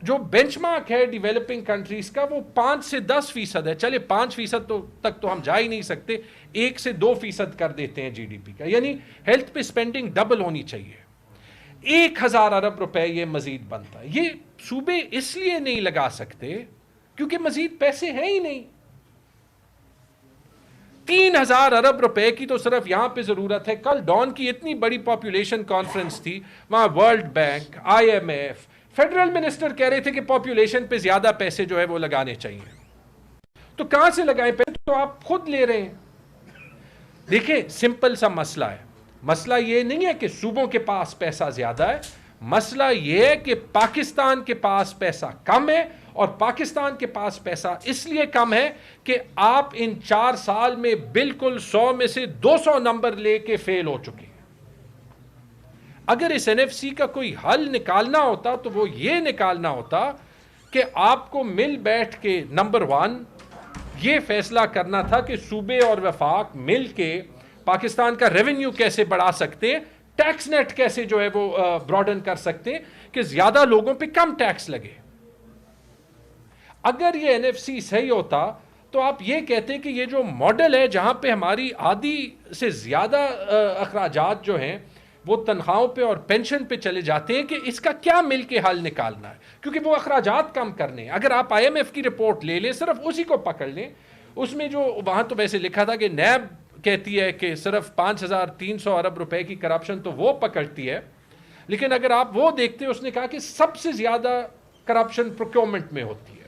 جو بینچ مارک ہے ڈیولپنگ کنٹریز کا وہ 5 سے 10% ہے. چلے 5% تک تو ہم جا ہی نہیں سکتے, 1 سے 2% کر دیتے ہیں GDP کا. یعنی ہیلتھ پہ اسپینڈنگ ڈبل ہونی چاہیے. 1,000 ارب روپے یہ مزید بنتا ہے. یہ صوبے اس لیے نہیں لگا سکتے کیونکہ مزید پیسے ہیں ہی نہیں. 3,000 ارب روپے کی تو صرف یہاں پہ ضرورت ہے. کل ڈان کی اتنی بڑی پاپولیشن کانفرنس تھی, وہاں world bank, IMF, federal minister کہہ رہے تھے کہ پاپولیشن پہ زیادہ پیسے جو ہے وہ لگانے چاہیے. تو کہاں سے لگائیں پیسے؟ تو آپ خود لے رہے ہیں. دیکھیں سمپل سا مسئلہ ہے. مسئلہ یہ نہیں ہے کہ صوبوں کے پاس پیسہ زیادہ ہے, مسئلہ یہ ہے کہ پاکستان کے پاس پیسہ کم ہے. اور پاکستان کے پاس پیسہ اس لیے کم ہے کہ آپ ان 4 سال میں بالکل 100 میں سے 200 نمبر لے کے فیل ہو چکے ہیں. اگر اس NFC کا کوئی حل نکالنا ہوتا تو وہ یہ نکالنا ہوتا کہ آپ کو مل بیٹھ کے نمبر 1 یہ فیصلہ کرنا تھا کہ صوبے اور وفاق مل کے پاکستان کا ریونیو کیسے بڑھا سکتے ہیں, ٹیکس نیٹ کیسے جو ہے وہ براڈن کر سکتے ہیں کہ زیادہ لوگوں پہ کم ٹیکس لگے. اگر یہ NFC صحیح ہوتا تو آپ یہ کہتے کہ یہ جو ماڈل ہے جہاں پہ ہماری آدھی سے زیادہ اخراجات جو ہیں وہ تنخواہوں پہ اور پینشن پہ چلے جاتے ہیں, کہ اس کا کیا مل کے حل نکالنا ہے, کیونکہ وہ اخراجات کم کرنے ہیں. اگر آپ IMF کی رپورٹ لے لیں, صرف اسی کو پکڑ لیں, اس میں جو وہاں تو ویسے لکھا تھا کہ نیب کہتی ہے کہ صرف 5,300 ارب روپے کی کرپشن تو وہ پکڑتی ہے, لیکن اگر آپ وہ دیکھتے اس نے کہا کہ سب سے زیادہ کرپشن پروکیورمنٹ میں ہوتی ہے.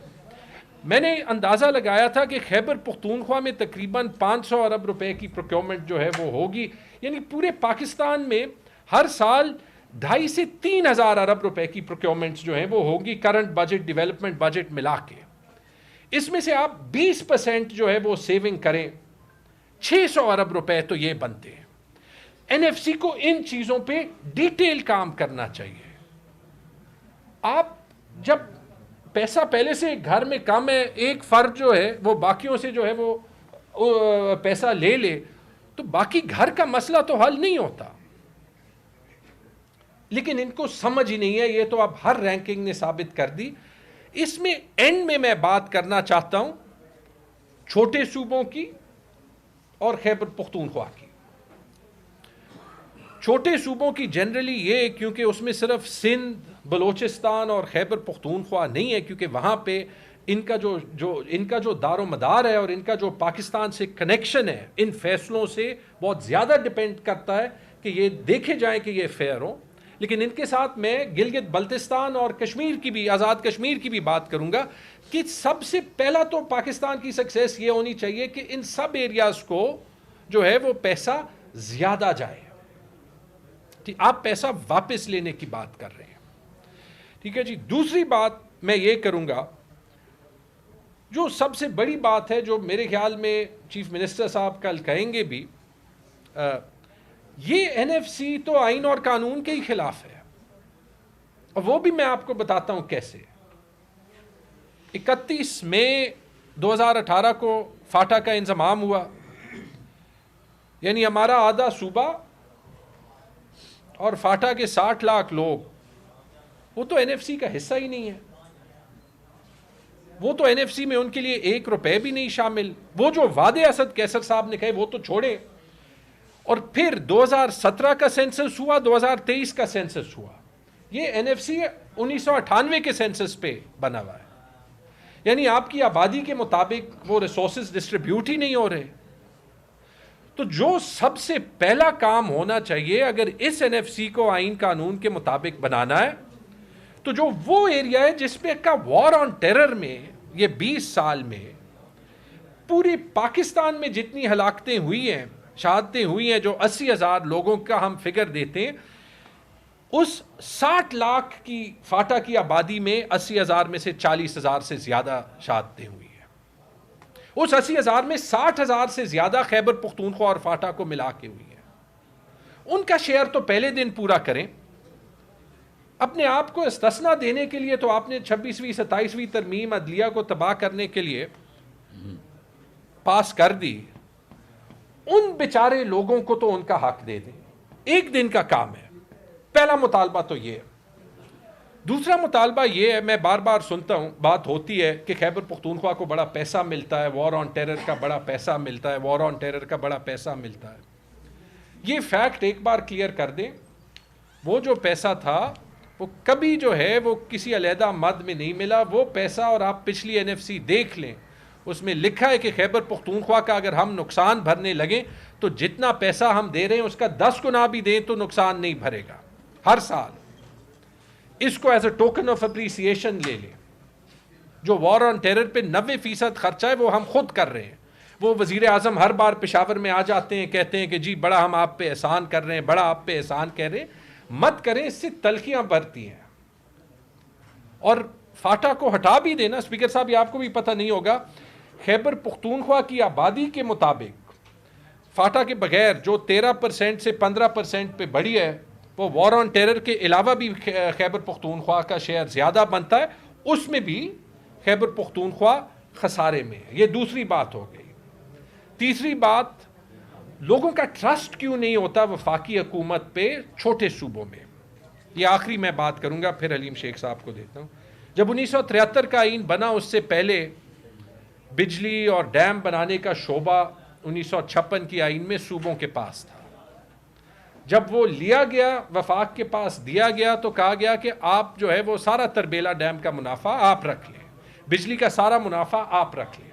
میں نے اندازہ لگایا تھا کہ خیبر پختونخوا میں تقریباً 500 ارب روپے کی پروکیورمنٹ جو ہے وہ ہوگی, یعنی پورے پاکستان میں ہر سال 2,500 سے 3,000 ارب روپے کی پروکیورمنٹس جو ہیں وہ ہوگی, کرنٹ بجٹ ڈیولپمنٹ بجٹ ملا کے. اس میں سے آپ 20% جو ہے وہ سیونگ کریں, 600 ارب روپے تو یہ بنتے ہیں. NFC کو ان چیزوں پہ ڈیٹیل کام کرنا چاہیے. آپ جب پیسہ پہلے سے گھر میں کم ہے, ایک فرد جو ہے وہ باقیوں سے جو ہے وہ پیسہ لے لے, تو باقی گھر کا مسئلہ تو حل نہیں ہوتا. لیکن ان کو سمجھ ہی نہیں ہے, یہ تو اب ہر رینکنگ نے ثابت کر دی. اس میں اینڈ میں بات کرنا چاہتا ہوں چھوٹے صوبوں کی اور خیبر پختونخوا کی. چھوٹے صوبوں کی جنرلی یہ, کیونکہ اس میں صرف سندھ, بلوچستان اور خیبر پختونخوا نہیں ہے, کیونکہ وہاں پہ ان کا جو دار و مدار ہے اور ان کا جو پاکستان سے کنیکشن ہے ان فیصلوں سے بہت زیادہ ڈیپینڈ کرتا ہے کہ یہ دیکھے جائیں کہ یہ فیئر ہو. لیکن ان کے ساتھ میں گلگت بلتستان اور کشمیر کی بھی, آزاد کشمیر کی بھی بات کروں گا کہ سب سے پہلا تو پاکستان کی سکسیس یہ ہونی چاہیے کہ ان سب ایریاز کو جو ہے وہ پیسہ زیادہ جائے. آپ پیسہ واپس لینے کی بات کر رہے ہیں, ٹھیک ہے جی. دوسری بات میں یہ کروں گا, جو سب سے بڑی بات ہے جو میرے خیال میں چیف منسٹر صاحب کل کہیں گے بھی, یہ این ایف سی تو آئین اور قانون کے ہی خلاف ہے, اور وہ بھی میں آپ کو بتاتا ہوں کیسے. 31 مئی 2018 کو فاٹا کا انضمام ہوا, یعنی ہمارا آدھا صوبہ اور فاٹا کے 60 لاکھ لوگ وہ تو این ایف سی کا حصہ ہی نہیں ہے. وہ تو این ایف سی میں ان کے لیے 1 روپے بھی نہیں شامل. وہ جو وعدے اسد کیسر صاحب نے کہے وہ تو چھوڑے. اور پھر 2017 کا سینسس ہوا, 2023 کا سینسس ہوا. یہ این ایف سی 1998 کے سینسس پہ بنا ہوا ہے. یعنی آپ کی آبادی کے مطابق وہ ریسورسز ڈسٹریبیوٹ ہی نہیں ہو رہے. تو جو سب سے پہلا کام ہونا چاہیے اگر اس این ایف سی کو آئین قانون کے مطابق بنانا ہے, تو جو وہ ایریا ہے جس پہ کا وار آن ٹیرر میں یہ 20 سال میں پوری پاکستان میں جتنی ہلاکتیں ہوئی ہیں, شہادتیں ہوئی ہیں, جو 80,000 لوگوں کا ہم فگر دیتے ہیں, اس 60 لاکھ کی فاٹا کی آبادی میں 80,000 میں سے 40,000 سے زیادہ شہادتیں ہوئی ہیں. اس 80,000 میں 60,000 سے زیادہ خیبر پختونخوا اور فاٹا کو ملا کے ہوئی ہیں. ان کا شیئر تو پہلے دن پورا کریں. اپنے آپ کو استثنا دینے کے لیے تو آپ نے 26ویں 27ویں ترمیم عدلیہ کو تباہ کرنے کے لیے پاس کر دی. ان بیچارے لوگوں کو تو ان کا حق دے دیں. ایک دن کا کام ہے. پہلا مطالبہ تو یہ ہے. دوسرا مطالبہ یہ ہے, میں بار بار سنتا ہوں, بات ہوتی ہے کہ خیبر پختونخوا کو بڑا پیسہ ملتا ہے, وار آن ٹیرر کا بڑا پیسہ ملتا ہے, وار آن ٹیرر کا بڑا پیسہ ملتا ہے. یہ فیکٹ ایک بار کلیئر کر دیں, وہ جو پیسہ تھا وہ کبھی جو ہے وہ کسی علیحدہ مد میں نہیں ملا. وہ پیسہ, اور آپ پچھلی این ایف سی دیکھ لیں, اس میں لکھا ہے کہ خیبر پختونخوا کا اگر ہم نقصان بھرنے لگیں تو جتنا پیسہ ہم دے رہے ہیں اس کا 10 گنا بھی دیں تو نقصان نہیں بھرے گا ہر سال. اس کو as a token of appreciation لے لیں. جو وار آن ٹیرر پہ 90% خرچہ ہے وہ ہم خود کر رہے ہیں. وہ وزیر اعظم ہر بار پشاور میں آ جاتے ہیں, کہتے ہیں کہ جی بڑا ہم آپ پہ احسان کر رہے ہیں, بڑا آپ پہ احسان کہہ رہے ہیں. مت کریں, اس سے تلخیاں بڑھتی ہیں. اور فاٹا کو ہٹا بھی دینا, اسپیکر صاحب یہ آپ کو بھی پتہ نہیں ہوگا, خیبر پختونخوا کی آبادی کے مطابق فاٹا کے بغیر جو 13% سے 15% پہ بڑھی ہے, وہ وار آن ٹیرر کے علاوہ بھی خیبر پختونخوا کا شیئر زیادہ بنتا ہے. اس میں بھی خیبر پختونخوا خسارے میں ہے. یہ دوسری بات ہو گئی. تیسری بات, لوگوں کا ٹرسٹ کیوں نہیں ہوتا وفاقی حکومت پہ چھوٹے صوبوں میں. یہ آخری میں بات کروں گا, پھر حلیم شیخ صاحب کو دیتا ہوں. جب 1973 کا آئین بنا, اس سے پہلے بجلی اور ڈیم بنانے کا شعبہ 1956 کی آئین میں صوبوں کے پاس تھا. جب وہ لیا گیا, وفاق کے پاس دیا گیا, تو کہا گیا کہ آپ جو ہے وہ سارا تربیلا ڈیم کا منافع آپ رکھ لیں, بجلی کا سارا منافع آپ رکھ لیں.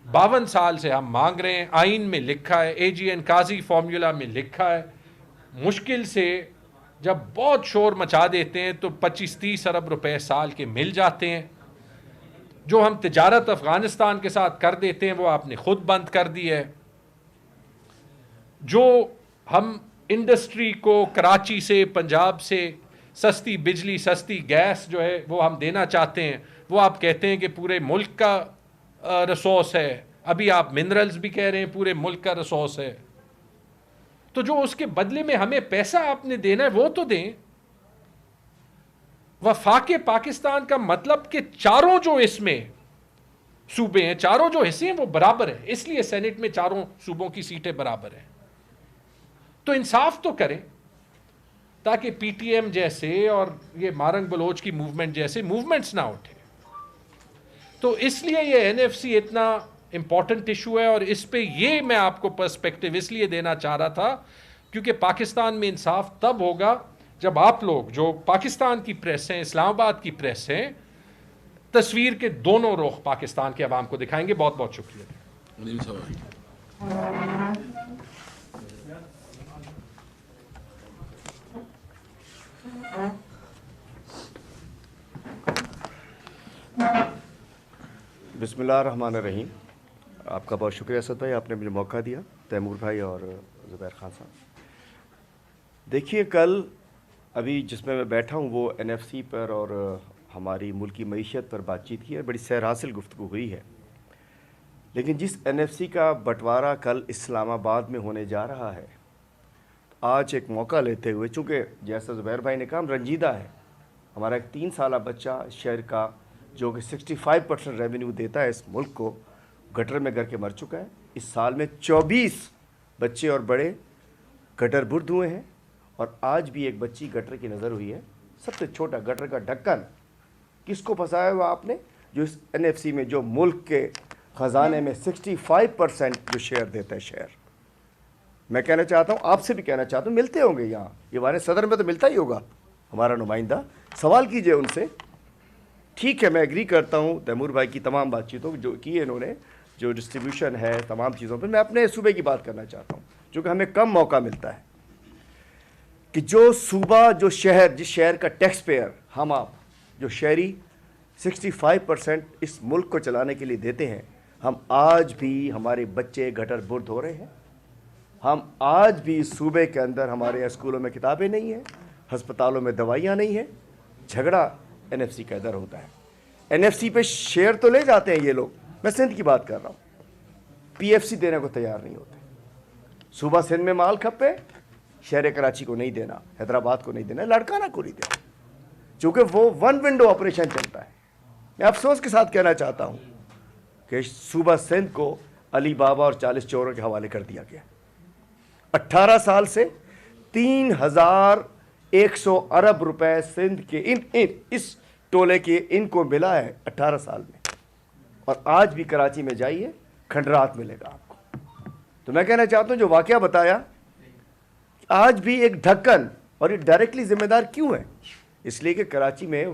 52 سال سے ہم مانگ رہے ہیں, آئین میں لکھا ہے, اے جی این قاضی فارمولا میں لکھا ہے. مشکل سے جب بہت شور مچا دیتے ہیں تو 25-30 ارب روپے سال کے مل جاتے ہیں. جو ہم تجارت افغانستان کے ساتھ کر دیتے ہیں وہ آپ نے خود بند کر دی ہے. جو ہم انڈسٹری کو کراچی سے, پنجاب سے سستی بجلی, سستی گیس جو ہے وہ ہم دینا چاہتے ہیں, وہ آپ کہتے ہیں کہ پورے ملک کا ریسورس ہے. ابھی آپ منرلز بھی کہہ رہے ہیں پورے ملک کا ریسورس ہے. تو جو اس کے بدلے میں ہمیں پیسہ آپ نے دینا ہے وہ تو دیں. وفاق پاکستان کا مطلب کہ چاروں جو اس میں صوبے ہیں, چاروں جو حصے ہیں وہ برابر ہیں, اس لیے سینٹ میں چاروں صوبوں کی سیٹیں برابر ہیں. تو انصاف تو کریں تاکہ پی ٹی ایم جیسے اور یہ مارنگ بلوچ کی موومنٹ جیسے موومنٹس نہ اٹھیں. تو اس لیے یہ این ایف سی اتنا امپورٹنٹ ایشو ہے, اور اس پہ یہ میں آپ کو پرسپیکٹو اس لیے دینا چاہ رہا تھا کیونکہ پاکستان میں انصاف تب ہوگا جب آپ لوگ جو پاکستان کی پریس ہیں, اسلام آباد کی پریس ہیں, تصویر کے دونوں رخ پاکستان کے عوام کو دکھائیں گے. بہت بہت شکریہ. بسم اللہ الرحمن الرحیم. آپ کا بہت شکریہ اسد بھائی, آپ نے مجھے موقع دیا, تیمور بھائی اور زبیر خان صاحب. دیکھیے کل ابھی جس میں بیٹھا ہوں وہ این ایف سی پر اور ہماری ملکی معیشت پر بات چیت کی ہے, بڑی سیر حاصل گفتگو ہوئی ہے. لیکن جس NFC کا بٹوارہ کل اسلام آباد میں ہونے جا رہا ہے, آج ایک موقع لیتے ہوئے, چونکہ جیسا زبیر بھائی نے کہا, ہم رنجیدہ ہے. ہمارا ایک 3 سالہ بچہ شہر کا جو کہ 65% ریونیو دیتا ہے اس ملک کو, گٹر میں گر کے مر چکا ہے. اس سال میں 24 بچے اور بڑے گٹر برد ہوئے ہیں, اور آج بھی ایک بچی گٹر کی نظر ہوئی ہے. سب سے چھوٹا گٹر کا ڈھکن کس کو پھنسایا ہوا آپ نے؟ جو اس NFC میں, جو ملک کے خزانے میں 65% جو شیئر دیتا ہے شہر. میں کہنا چاہتا ہوں, آپ سے بھی کہنا چاہتا ہوں, ملتے ہوں گے یہاں, یہ ہمارے صدر میں تو ملتا ہی ہوگا ہمارا نمائندہ, سوال کیجئے ان سے. ٹھیک ہے, میں ایگری کرتا ہوں تیمور بھائی کی تمام بات چیتوں جو کی ہے انہوں نے, جو ڈسٹریبیوشن ہے تمام چیزوں پہ. میں اپنے صوبے کی بات کرنا چاہتا ہوں, چونکہ ہمیں کم موقع ملتا ہے کہ جو صوبہ, جو شہر, جس شہر کا ٹیکس پیئر ہم آپ, جو شہری 65% اس ملک کو چلانے کے لیے دیتے ہیں, ہم آج بھی, ہمارے بچے گٹر برد ہو رہے ہیں. ہم آج بھی اس صوبے کے اندر, ہمارے اسکولوں میں کتابیں نہیں ہیں, ہسپتالوں میں دوائیاں نہیں ہیں. جھگڑا NFC کا ادھر ہوتا ہے. NFC پہ شیئر تو لے جاتے ہیں یہ لوگ, میں سندھ کی بات کر رہا ہوں, PFC دینے کو تیار نہیں ہوتے. صوبہ سندھ میں مال کھپے, شہر کراچی کو نہیں دینا, حیدرآباد کو نہیں دینا, لڑکانہ کو نہیں دینا, چونکہ وہ ون ونڈو آپریشن چلتا ہے. میں افسوس کے ساتھ کہنا چاہتا ہوں کہ صوبہ سندھ کو علی بابا اور 40 چوروں کے حوالے کر دیا گیا. 18 سال سے 3100 ارب روپے سندھ کے اس ٹولے کے ان کو ملا ہے 18 سال میں, اور آج بھی کراچی میں جائیے کھنڈرات ملے گا آپ کو. تو میں کہنا چاہتا ہوں, جو واقعہ بتایا, آج بھی ایک ڈھکن, اور یہ ڈائریکٹلی ذمہ دار کیوں ہے؟ اس لیے کہ کراچی میں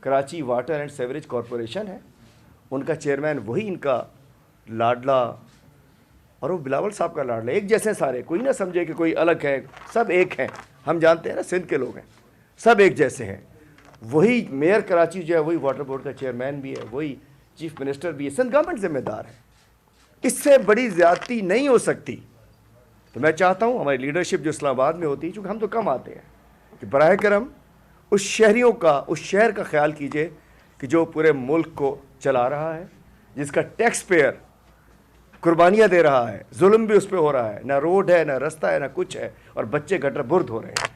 Karachi water and sewerage corporation ہے, ان کا چیئرمین وہی ان کا لاڈلا, اور وہ بلاول صاحب کا لاڈلا. ایک جیسے سارے, کوئی نہ سمجھے کہ کوئی الگ ہے, سب ایک ہیں. ہم جانتے ہیں نا, سندھ کے لوگ ہیں, سب ایک جیسے ہیں. وہی میئر کراچی جو ہے, وہی واٹر بورڈ کا چیئرمین بھی ہے, وہی چیف منسٹر بھی ہے. سندھ گورنمنٹ ذمہ دار ہے. اس سے بڑی زیادتی نہیں ہو سکتی. تو میں چاہتا ہوں ہماری لیڈرشپ جو اسلام آباد میں ہوتی ہے, چونکہ ہم تو کم آتے ہیں, کہ براہ کرم اس شہریوں کا, اس شہر کا خیال کیجئے کہ جو پورے ملک کو چلا رہا ہے, جس کا ٹیکس پیئر قربانیاں دے رہا ہے, ظلم بھی اس پہ ہو رہا ہے, نہ روڈ ہے, نہ رستہ ہے, نہ کچھ ہے, اور بچے گٹر برد ہو رہے ہیں.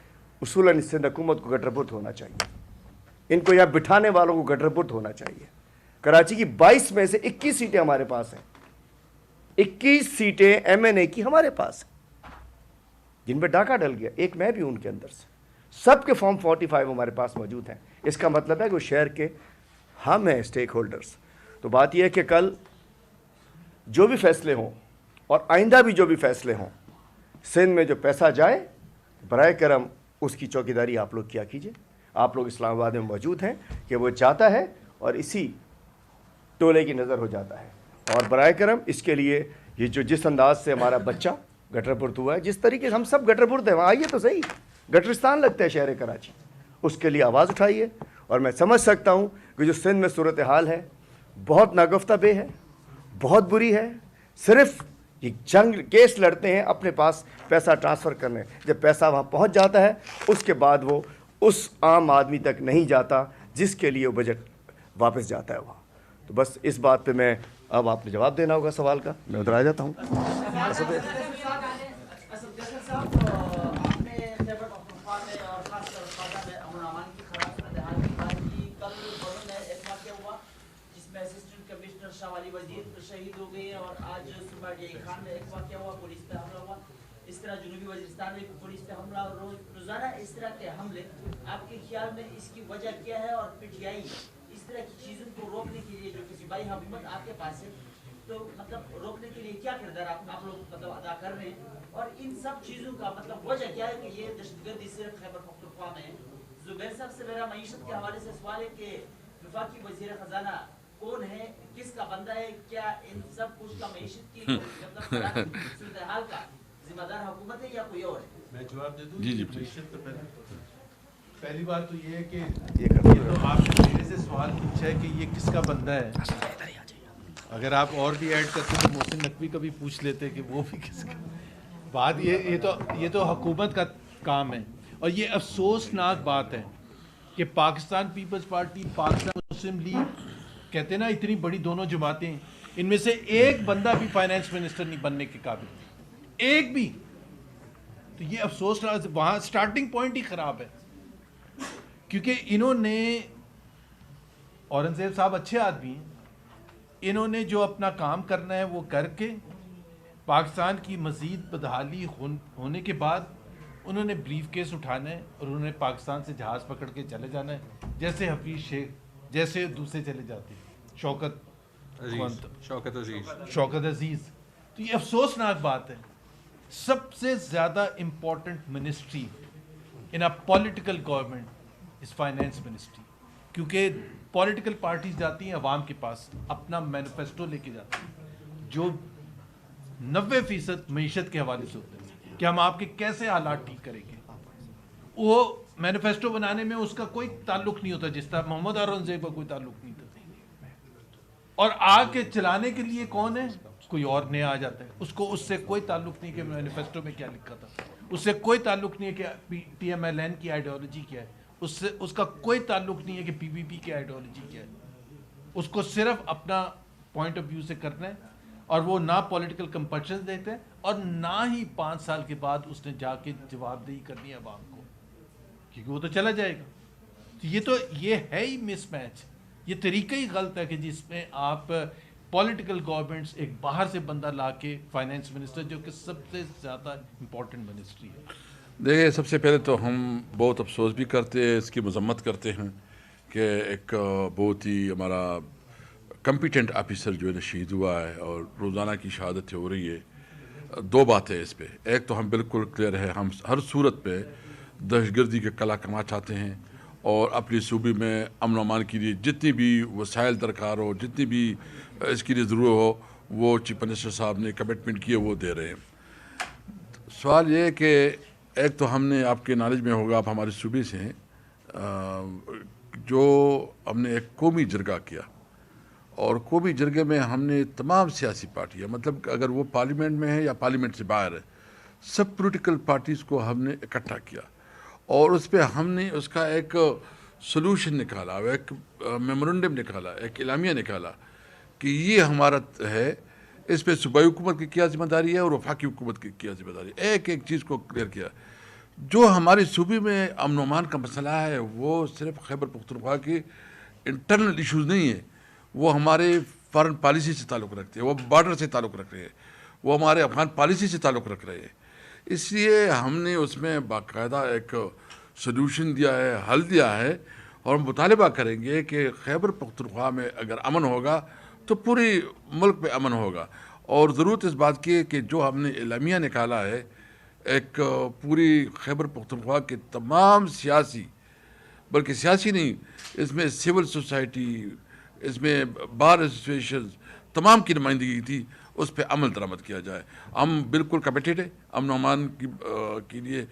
اصولاً سندھ حکومت کو گٹر برد ہونا چاہیے, ان کو یہاں بٹھانے والوں کو گٹر برد ہونا چاہیے. کراچی کی 22 میں سے 21 سیٹیں ہمارے پاس ہیں, 21 سیٹیں MNA کی ہمارے پاس ہیں, جن پہ ڈاکہ ڈل گیا. ایک میں بھی ان کے اندر سے. سب کے فارم 45 ہمارے پاس موجود ہیں. اس کا مطلب ہے کہ وہ شہر کے ہم ہیں اسٹیک ہولڈرز. تو بات یہ ہے کہ کل جو بھی فیصلے ہوں, اور آئندہ بھی جو بھی فیصلے ہوں, سندھ میں جو پیسہ جائے, برائے کرم اس کی چوکیداری آپ لوگ کیا کیجئے. آپ لوگ اسلام آباد میں موجود ہیں کہ وہ جاتا ہے اور اسی ٹولے کی نظر ہو جاتا ہے. اور برائے کرم اس کے لیے یہ جو جس انداز سے ہمارا بچہ گٹر برد ہوا ہے, جس طریقے سے ہم سب گٹر برد ہیں, وہاں آئیے تو صحیح, گٹرستان لگتا ہے شہر کراچی, اس کے لیے آواز اٹھائیے. اور میں سمجھ سکتا ہوں کہ جو سندھ میں صورتحال ہے بہت ناگفتہ بے ہے, بہت بری ہے. صرف یہ جنگ کیس لڑتے ہیں اپنے پاس پیسہ ٹرانسفر کرنے, جب پیسہ وہاں پہنچ جاتا ہے اس کے بعد وہ اس عام آدمی تک نہیں جاتا جس کے لیے وہ بجٹ واپس جاتا ہے وہاں. تو بس اس بات پہ میں, اب آپ نے جواب دینا ہوگا سوال کا, میں ادھر آ جاتا ہوں. شہید ہو گئے, اور آج صبح ڈی خان میں ایک واقعہ ہوا, پولیس پہ حملہ ہوا. اس طرح جنوبی وزیرستان میں پولیس پہ حملہ, اور روزانہ اس طرح کے حملے. آپ کے خیال میں اس کی وجہ کیا ہے, اور PTI اس طرح کی چیزوں کو روکنے کے لیے, جو کہ صوبائی حکومت آپ کے پاس ہے, تو مطلب روکنے کے لیے کیا کردار آپ لوگ مطلب ادا کر رہے ہیں, اور ان سب چیزوں کا مطلب وجہ کیا ہے کہ یہ دہشت گردی صرف خیبر پختونخوا میں ہے؟ زبیر صاحب سے میرا معیشت کے حوالے سے سوال ہے کہ وفاقی وزیر خزانہ کون ہے, کس کا بندہ ہے, کیا ان سب کچھ کا معیشت کی مطلب صورتحال کا ذمہ دار حکومت ہے یا کوئی اور ہے؟ میں جواب دے دوں. جی معیشت پہ پہلی بات تو یہ ہے کہ یہ تو آپ نے میرے سے سوال پوچھا ہے کہ یہ کس کا بندہ ہے. اگر آپ اور بھی ایڈ کرتے تو محسن نقوی کا بھی پوچھ لیتے کہ وہ بھی کس کا. بات یہ تو حکومت کا کام ہے, اور یہ افسوسناک بات ہے کہ پاکستان پیپلز پارٹی، پاکستان مسلم لیگ، کہتے ہیں نا اتنی بڑی دونوں جماعتیں، ان میں سے ایک بندہ بھی فائنانس منسٹر نہیں بننے کے قابل، ایک بھی. تو یہ افسوس رہا، وہاں سٹارٹنگ پوائنٹ ہی خراب ہے. کیونکہ انہوں نے، اورنگزیب صاحب اچھے آدمی ہیں، انہوں نے جو اپنا کام کرنا ہے وہ کر کے پاکستان کی مزید بدحالی ہونے کے بعد انہوں نے بریف کیس اٹھانا ہے اور انہوں نے پاکستان سے جہاز پکڑ کے چلے جانا ہے، جیسے حفیظ شیخ جیسے دوسرے چلے جاتے ہیں، شوکت عزیز. تو یہ افسوسناک بات ہے. سب سے زیادہ important ministry in a political government is finance ministry, کیونکہ پولیٹیکل پارٹیز جاتی ہیں عوام کے پاس، اپنا مینیفیسٹو لے کے جاتی ہیں جو 90% معیشت کے حوالے سے ہوتے ہیں کہ ہم آپ کے کیسے حالات ٹھیک کریں گے. وہ مینیفیسٹو بنانے میں اس کا کوئی تعلق نہیں ہوتا، جس طرح محمد اورنگزیب کا کوئی تعلق نہیں تھا. اور آ کے چلانے کے لیے کون ہے؟ کوئی اور نیا آ جاتا ہے. اس سے کوئی تعلق نہیں کہ مینیفیسٹو میں کیا لکھا تھا، اس سے کوئی تعلق نہیں ہے کہ ٹی ایم ایل این کی آئیڈیالوجی کیا ہے، اس کا کوئی تعلق نہیں ہے کہ پی پی پی کی آئیڈیالوجی کیا ہے. اس کو صرف اپنا پوائنٹ آف ویو سے کرنا ہے، اور وہ نہ پولیٹیکل کمپلشن دیتے ہیں اور نہ ہی 5 سال کے بعد اس نے جا کے جواب دہی کرنی ہے عوام کو، کیونکہ وہ تو چلا جائے گا. یہ ہے ہی مس میچ. یہ طریقہ ہی غلط ہے کہ جس میں آپ پولیٹیکل گورنمنٹس ایک باہر سے بندہ لا کے فائنانس منسٹر، جو کہ سب سے زیادہ امپورٹنٹ منسٹری ہے. دیکھیے، سب سے پہلے تو ہم بہت افسوس بھی کرتے ہیں، اس کی مذمت کرتے ہیں کہ ایک بہت ہی ہمارا کمپیٹنٹ آفیسر جو ہے نا شہید ہوا ہے اور روزانہ کی شہادت ہو رہی ہے. 2 باتیں اس پہ. ایک تو ہم بالکل کلیئر ہے، ہم ہر صورت پہ دہشت گردی کے کلا کما چاہتے ہیں اور اپنی صوبے میں امن و امان کے لیے جتنی بھی وسائل درکار ہو، جتنی بھی اس کے لیے ضرورت ہو، وہ چیف منسٹر صاحب نے کمٹمنٹ کیے وہ دے رہے ہیں. سوال یہ ہے کہ ایک تو ہم نے، آپ کے نالج میں ہوگا، آپ ہمارے صوبے سے ہیں، جو ہم نے ایک قومی جرگہ کیا، اور قومی جرگے میں ہم نے تمام سیاسی پارٹیاں، مطلب اگر وہ پارلیمنٹ میں ہے یا پارلیمنٹ سے باہر ہے، سب پولیٹیکل پارٹیز کو ہم نے اکٹھا کیا، اور اس پہ ہم نے اس کا ایک سلوشن نکالا، ایک میمورنڈم نکالا، ایک اعلامیہ نکالا کہ یہ ہمارا ہے. اس پہ صوبائی حکومت کی کیا ذمہ داری ہے اور وفاقی حکومت کی کیا ذمہ داری ہے. ایک چیز کو کلیئر کیا. جو ہمارے صوبے میں امن و امان کا مسئلہ ہے وہ صرف خیبر پختونخوا کے انٹرنل ایشوز نہیں ہے، وہ ہمارے فارن پالیسی سے تعلق رکھتے ہیں، وہ بارڈر سے تعلق رکھ رہے ہیں، وہ ہمارے افغان پالیسی سے تعلق رکھ رہے ہیں. اس لیے ہم نے اس میں باقاعدہ ایک سلوشن دیا ہے، حل دیا ہے، اور ہم مطالبہ کریں گے کہ خیبر پختونخوا میں اگر امن ہوگا تو پوری ملک میں امن ہوگا. اور ضرورت اس بات کی ہے کہ جو ہم نے اعلامیہ نکالا ہے، ایک پوری خیبر پختونخوا کے تمام سیاسی، بلکہ سیاسی نہیں، اس میں سول سوسائٹی، اس میں بار ایسوسیشنز، تمام کی نمائندگی تھی، اس پہ عمل درآمد کیا جائے. ہم بالکل کمیٹیڈ ہیں امن و امان کے لیے،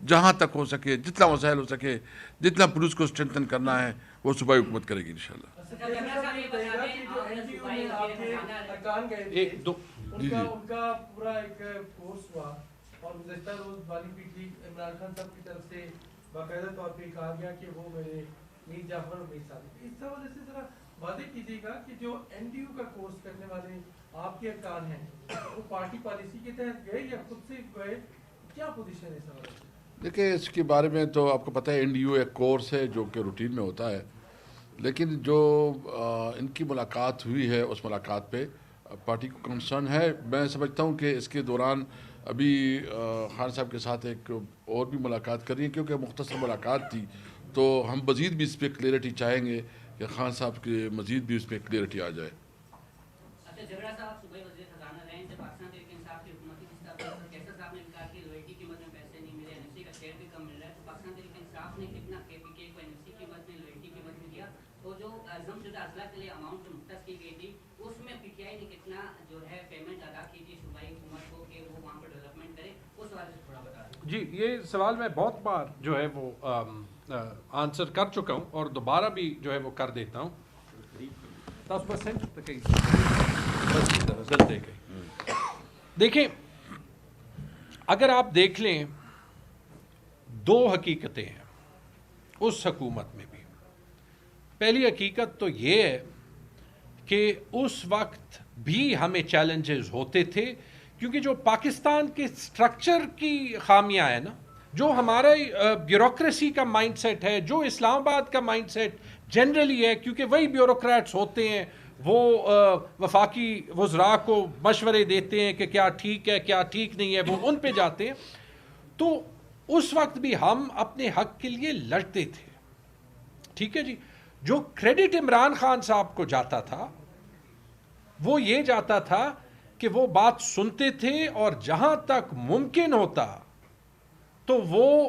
جہاں تک ہو سکے، جتنا وسائل ہو سکے، جتنا پولیس کو اسٹرینتھن کرنا ہے وہ صوبائی حکومت کرے گی انشاءاللہ. ان کا پورا ایک کورس ہوا اور گزشتہ روز بالی پیٹ لیگ عمران خان صاحب کی طرف سے باقاعدہ طور پہ کہا گیا کہ وہ میرے میر جعفر اور میر صادق. اس وجہ سے ذرا واضح کیجیے گا کہ جو این ڈی یو کا کورس کرنے والے آپ کے ارکان ہیں وہ پارٹی پالیسی کے تحت گئے یا خود سے گئے، کیا پوزیشن ہے اس حوالے سے؟ دیکھیں، اس کے بارے میں تو آپ کو پتہ ہے این ڈی یو ایک کورس ہے جو کہ روٹین میں ہوتا ہے، لیکن جو ان کی ملاقات ہوئی ہے اس ملاقات پہ پارٹی کو کنسرن ہے. میں سمجھتا ہوں کہ اس کے دوران ابھی خان صاحب کے ساتھ ایک اور بھی ملاقات کر رہی ہے، کیونکہ مختصر ملاقات تھی، تو ہم مزید بھی اس پہ کلیئرٹی چاہیں گے کہ خان صاحب کے مزید بھی اس پہ کلیئرٹی آ جائے. جی، یہ سوال میں بہت بار جو ہے وہ آنسر کر چکا ہوں اور دوبارہ بھی جو ہے وہ کر دیتا ہوں. دیکھیں، اگر آپ دیکھ لیں 2 حقیقتیں ہیں اس حکومت میں بھی. پہلی حقیقت تو یہ ہے کہ اس وقت بھی ہمیں چیلنجز ہوتے تھے، کیونکہ جو پاکستان کے سٹرکچر کی خامیاں ہیں نا، جو ہمارا بیوروکریسی کا مائنڈ سیٹ ہے، جو اسلام آباد کا مائنڈ سیٹ جنرلی ہے، کیونکہ وہی بیوروکریٹس ہوتے ہیں، وہ وفاقی وزراء کو مشورے دیتے ہیں کہ کیا ٹھیک ہے کیا ٹھیک نہیں ہے، وہ ان پہ جاتے ہیں، تو اس وقت بھی ہم اپنے حق کے لیے لڑتے تھے. ٹھیک ہے جی. جو کریڈٹ عمران خان صاحب کو جاتا تھا وہ یہ جاتا تھا کہ وہ بات سنتے تھے اور جہاں تک ممکن ہوتا تو وہ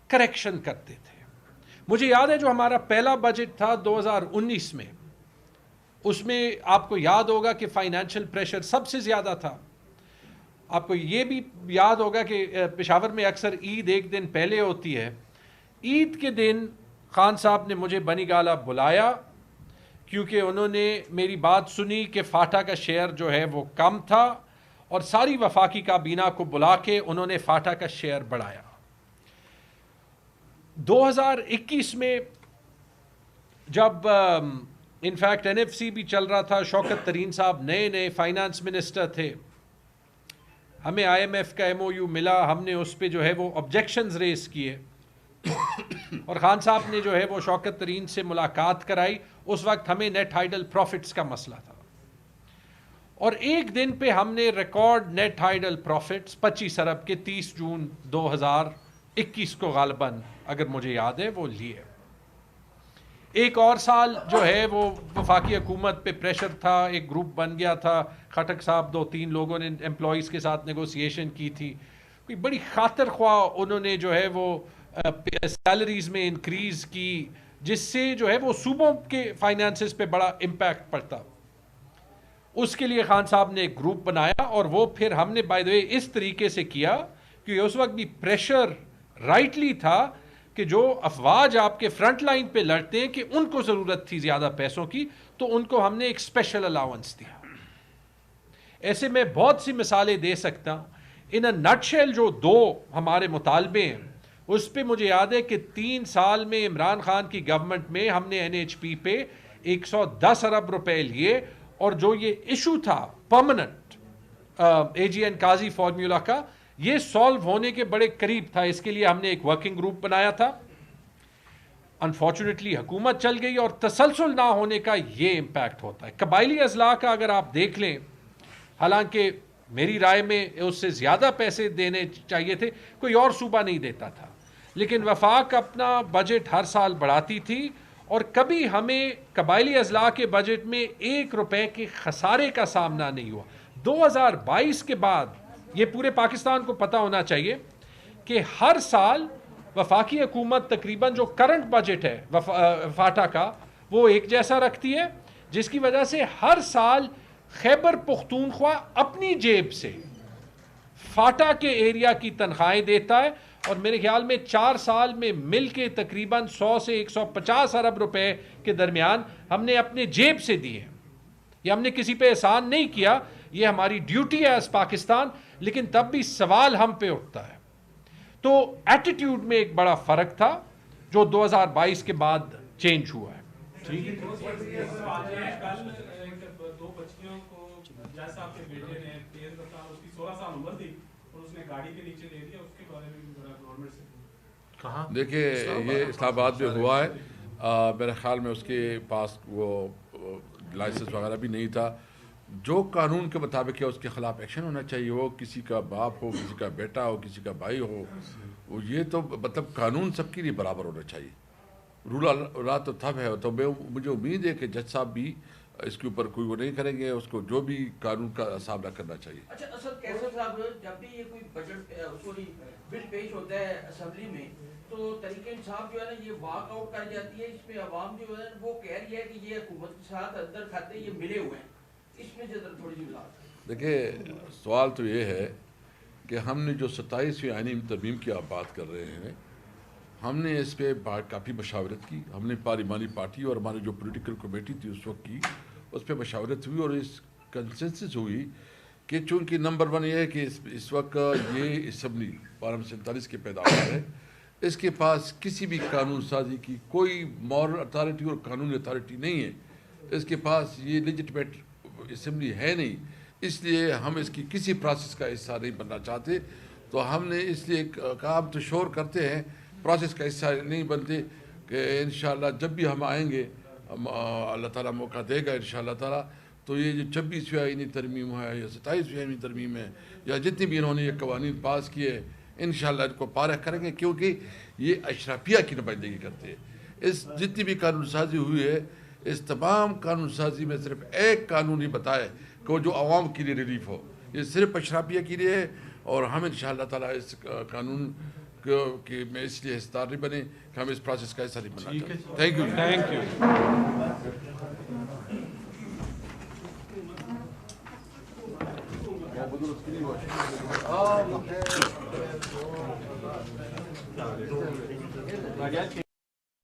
کریکشن کرتے تھے. مجھے یاد ہے جو ہمارا پہلا بجٹ تھا 2019 میں، اس میں آپ کو یاد ہوگا کہ فائنینشیل پریشر سب سے زیادہ تھا. آپ کو یہ بھی یاد ہوگا کہ پشاور میں اکثر عید ایک دن پہلے ہوتی ہے. عید کے دن خان صاحب نے مجھے بنی گالہ بلایا کیونکہ انہوں نے میری بات سنی کہ فاٹا کا شیئر جو ہے وہ کم تھا، اور ساری وفاقی کابینہ کو بلا کے انہوں نے فاٹا کا شیئر بڑھایا. 2021 میں جب انفیکٹ NFC بھی چل رہا تھا، شوکت ترین صاحب نئے فائنانس منسٹر تھے، ہمیں IMF کا MOU ملا، ہم نے اس پہ جو ہے وہ آبجیکشنز ریز کیے، اور خان صاحب نے جو ہے وہ شوکت ترین سے ملاقات کرائی. اس وقت ہمیں نیٹ ہائیڈل پروفٹس کا مسئلہ تھا، اور ایک دن پہ ہم نے ریکارڈ نیٹ ہائیڈل پروفٹس 25 ارب کے 30 جون 2021 کو غالباً اگر مجھے یاد ہے وہ لیے. ایک اور سال جو ہے وہ وفاقی حکومت پہ پریشر تھا، ایک گروپ بن گیا تھا، خٹک صاحب 2-3 لوگوں نے امپلائیز کے ساتھ نیگوسیشن کی تھی، کوئی بڑی خاطر خواہ انہوں نے جو ہے وہ سیلریز میں انکریز کی، جس سے جو ہے وہ صوبوں کے فائنانسز پہ بڑا امپیکٹ پڑتا. اس کے لیے خان صاحب نے ایک گروپ بنایا، اور وہ پھر ہم نے بائی دا وے اس طریقے سے کیا کہ اس وقت بھی پریشر رائٹلی تھا کہ جو افواج آپ کے فرنٹ لائن پہ لڑتے ہیں کہ ان کو ضرورت تھی زیادہ پیسوں کی، تو ان کو ہم نے ایک اسپیشل الاؤنس دیا. ایسے میں بہت سی مثالیں دے سکتا ہوں. ان نٹ شیل جو 2 ہمارے مطالبے ہیں، اس پہ مجھے یاد ہے کہ 3 سال میں عمران خان کی گورنمنٹ میں ہم نے NHP پہ 110 ارب روپے لیے، اور جو یہ ایشو تھا پرماننٹ AGN قاضی فارمولا کا، یہ سالو ہونے کے بڑے قریب تھا. اس کے لیے ہم نے ایک ورکنگ گروپ بنایا تھا. انفارچونیٹلی حکومت چل گئی، اور تسلسل نہ ہونے کا یہ امپیکٹ ہوتا ہے. قبائلی اضلاع کا اگر آپ دیکھ لیں، حالانکہ میری رائے میں اس سے زیادہ پیسے دینے چاہیے تھے، کوئی اور صوبہ نہیں دیتا تھا، لیکن وفاق اپنا بجٹ ہر سال بڑھاتی تھی، اور کبھی ہمیں قبائلی اضلاع کے بجٹ میں 1 روپے کے خسارے کا سامنا نہیں ہوا. 2022 کے بعد یہ پورے پاکستان کو پتہ ہونا چاہیے کہ ہر سال وفاقی حکومت تقریباً جو کرنٹ بجٹ ہے فاٹا کا وہ ایک جیسا رکھتی ہے، جس کی وجہ سے ہر سال خیبر پختونخوا اپنی جیب سے فاٹا کے ایریا کی تنخواہیں دیتا ہے، اور میرے خیال میں 4 سال میں مل کے تقریباً 100 سے 150 ارب روپے کے درمیان ہم نے اپنے جیب سے دیے. یہ ہم نے کسی پہ احسان نہیں کیا، یہ ہماری ڈیوٹی ہے ایز پاکستان، لیکن تب بھی سوال ہم پہ اٹھتا ہے. تو ایٹیٹیوڈ میں ایک بڑا فرق تھا جو 2022 کے بعد چینج ہوا ہے. ٹھیک ہے. 2 بچیوں کو جیسا آپ کے بیٹے نے 13 سال، اس کی 16 سال عمر تھی، اور اس نے گاڑی کے نیچے لے دیا، اس کے بارے میں بھی بڑا گورنمنٹ سے کہاں. دیکھیے یہ اسلام آباد میں ہوا ہے. میرے خیال میں اس کے پاس وہ لائسنس وغیرہ بھی نہیں تھا. جو قانون کے مطابق ہے اس کے خلاف ایکشن ہونا چاہیے. وہ کسی کا باپ ہو، کسی کا بیٹا ہو، کسی کا بھائی ہو، وہ یہ تو مطلب قانون سب کے لیے برابر ہونا چاہیے. رول اللہ تو تب ہے. تو مجھے امید ہے کہ جج صاحب بھی اس کے اوپر کوئی وہ نہیں کریں گے، اس کو جو بھی قانون کا سامنا کرنا چاہیے. اچھا اسد کیسر صاحب، جب بھی یہ کوئی بجٹ سوری بل پیش ہوتا ہے اسمبلی میں، تو تحریک انصاف جو ہے نا یہ واک آؤٹ کر جاتی ہے. اس پہ عوام جو ہے وہ کہہ رہی ہے کہ یہ حکومت کے ساتھ اندر کھاتے یہ ملے ہوئے ہیں. اس میں ذرا تھوڑی سی بات. دیکھیے سوال تو یہ ہے کہ ہم نے جو 27ویں آئینی ترمیم کی آپ بات کر رہے ہیں، ہم نے اس پہ کافی مشاورت کی. ہم نے پارلیمانی پارٹی اور ہماری جو پولیٹیکل کمیٹی تھی اس وقت کی، اس پہ مشاورت ہوئی، اور اس کنسنسس ہوئی کہ چونکہ نمبر 1 یہ ہے کہ اس وقت یہ اسمبلی 1247 کی پیداوار ہے. اس کے پاس کسی بھی قانون سازی کی کوئی مورل اتھارٹی اور قانونی اتھارٹی نہیں ہے. اس کے پاس یہ لیجٹمیٹ اسمبلی ہے نہیں. اس لیے ہم اس کی کسی پروسیس کا حصہ نہیں بننا چاہتے. تو ہم نے اس لیے کہا ہم تو شور کرتے ہیں پروسیس کا حصہ نہیں بنتے کہ انشاءاللہ جب بھی ہم آئیں گے اللہ تعالیٰ موقع دے گا انشاءاللہ تعالیٰ. تو یہ جو 26ویں آئینی ترمیم ہے یا 27ویں آئینی ترمیم ہے یا جتنی بھی انہوں نے یہ قوانین پاس کیے انشاءاللہ ان کو پارہ کریں گے, کیونکہ یہ اشرافیہ کی نمائندگی کرتے ہیں. اس جتنی بھی قانون سازی ہوئی ہے اس تمام قانون سازی میں صرف ایک قانون ہی بتایا کہ وہ جو عوام کے لیے ریلیف ہو. یہ صرف اشرافیہ کے لیے ہے اور ہم انشاءاللہ تعالیٰ اس قانون کہ میں اس لیے حصدار نہیں بنے کہ ہم اس پروسیس کا حصہ نہیں بننا چاہتے. Thank you. Thank you.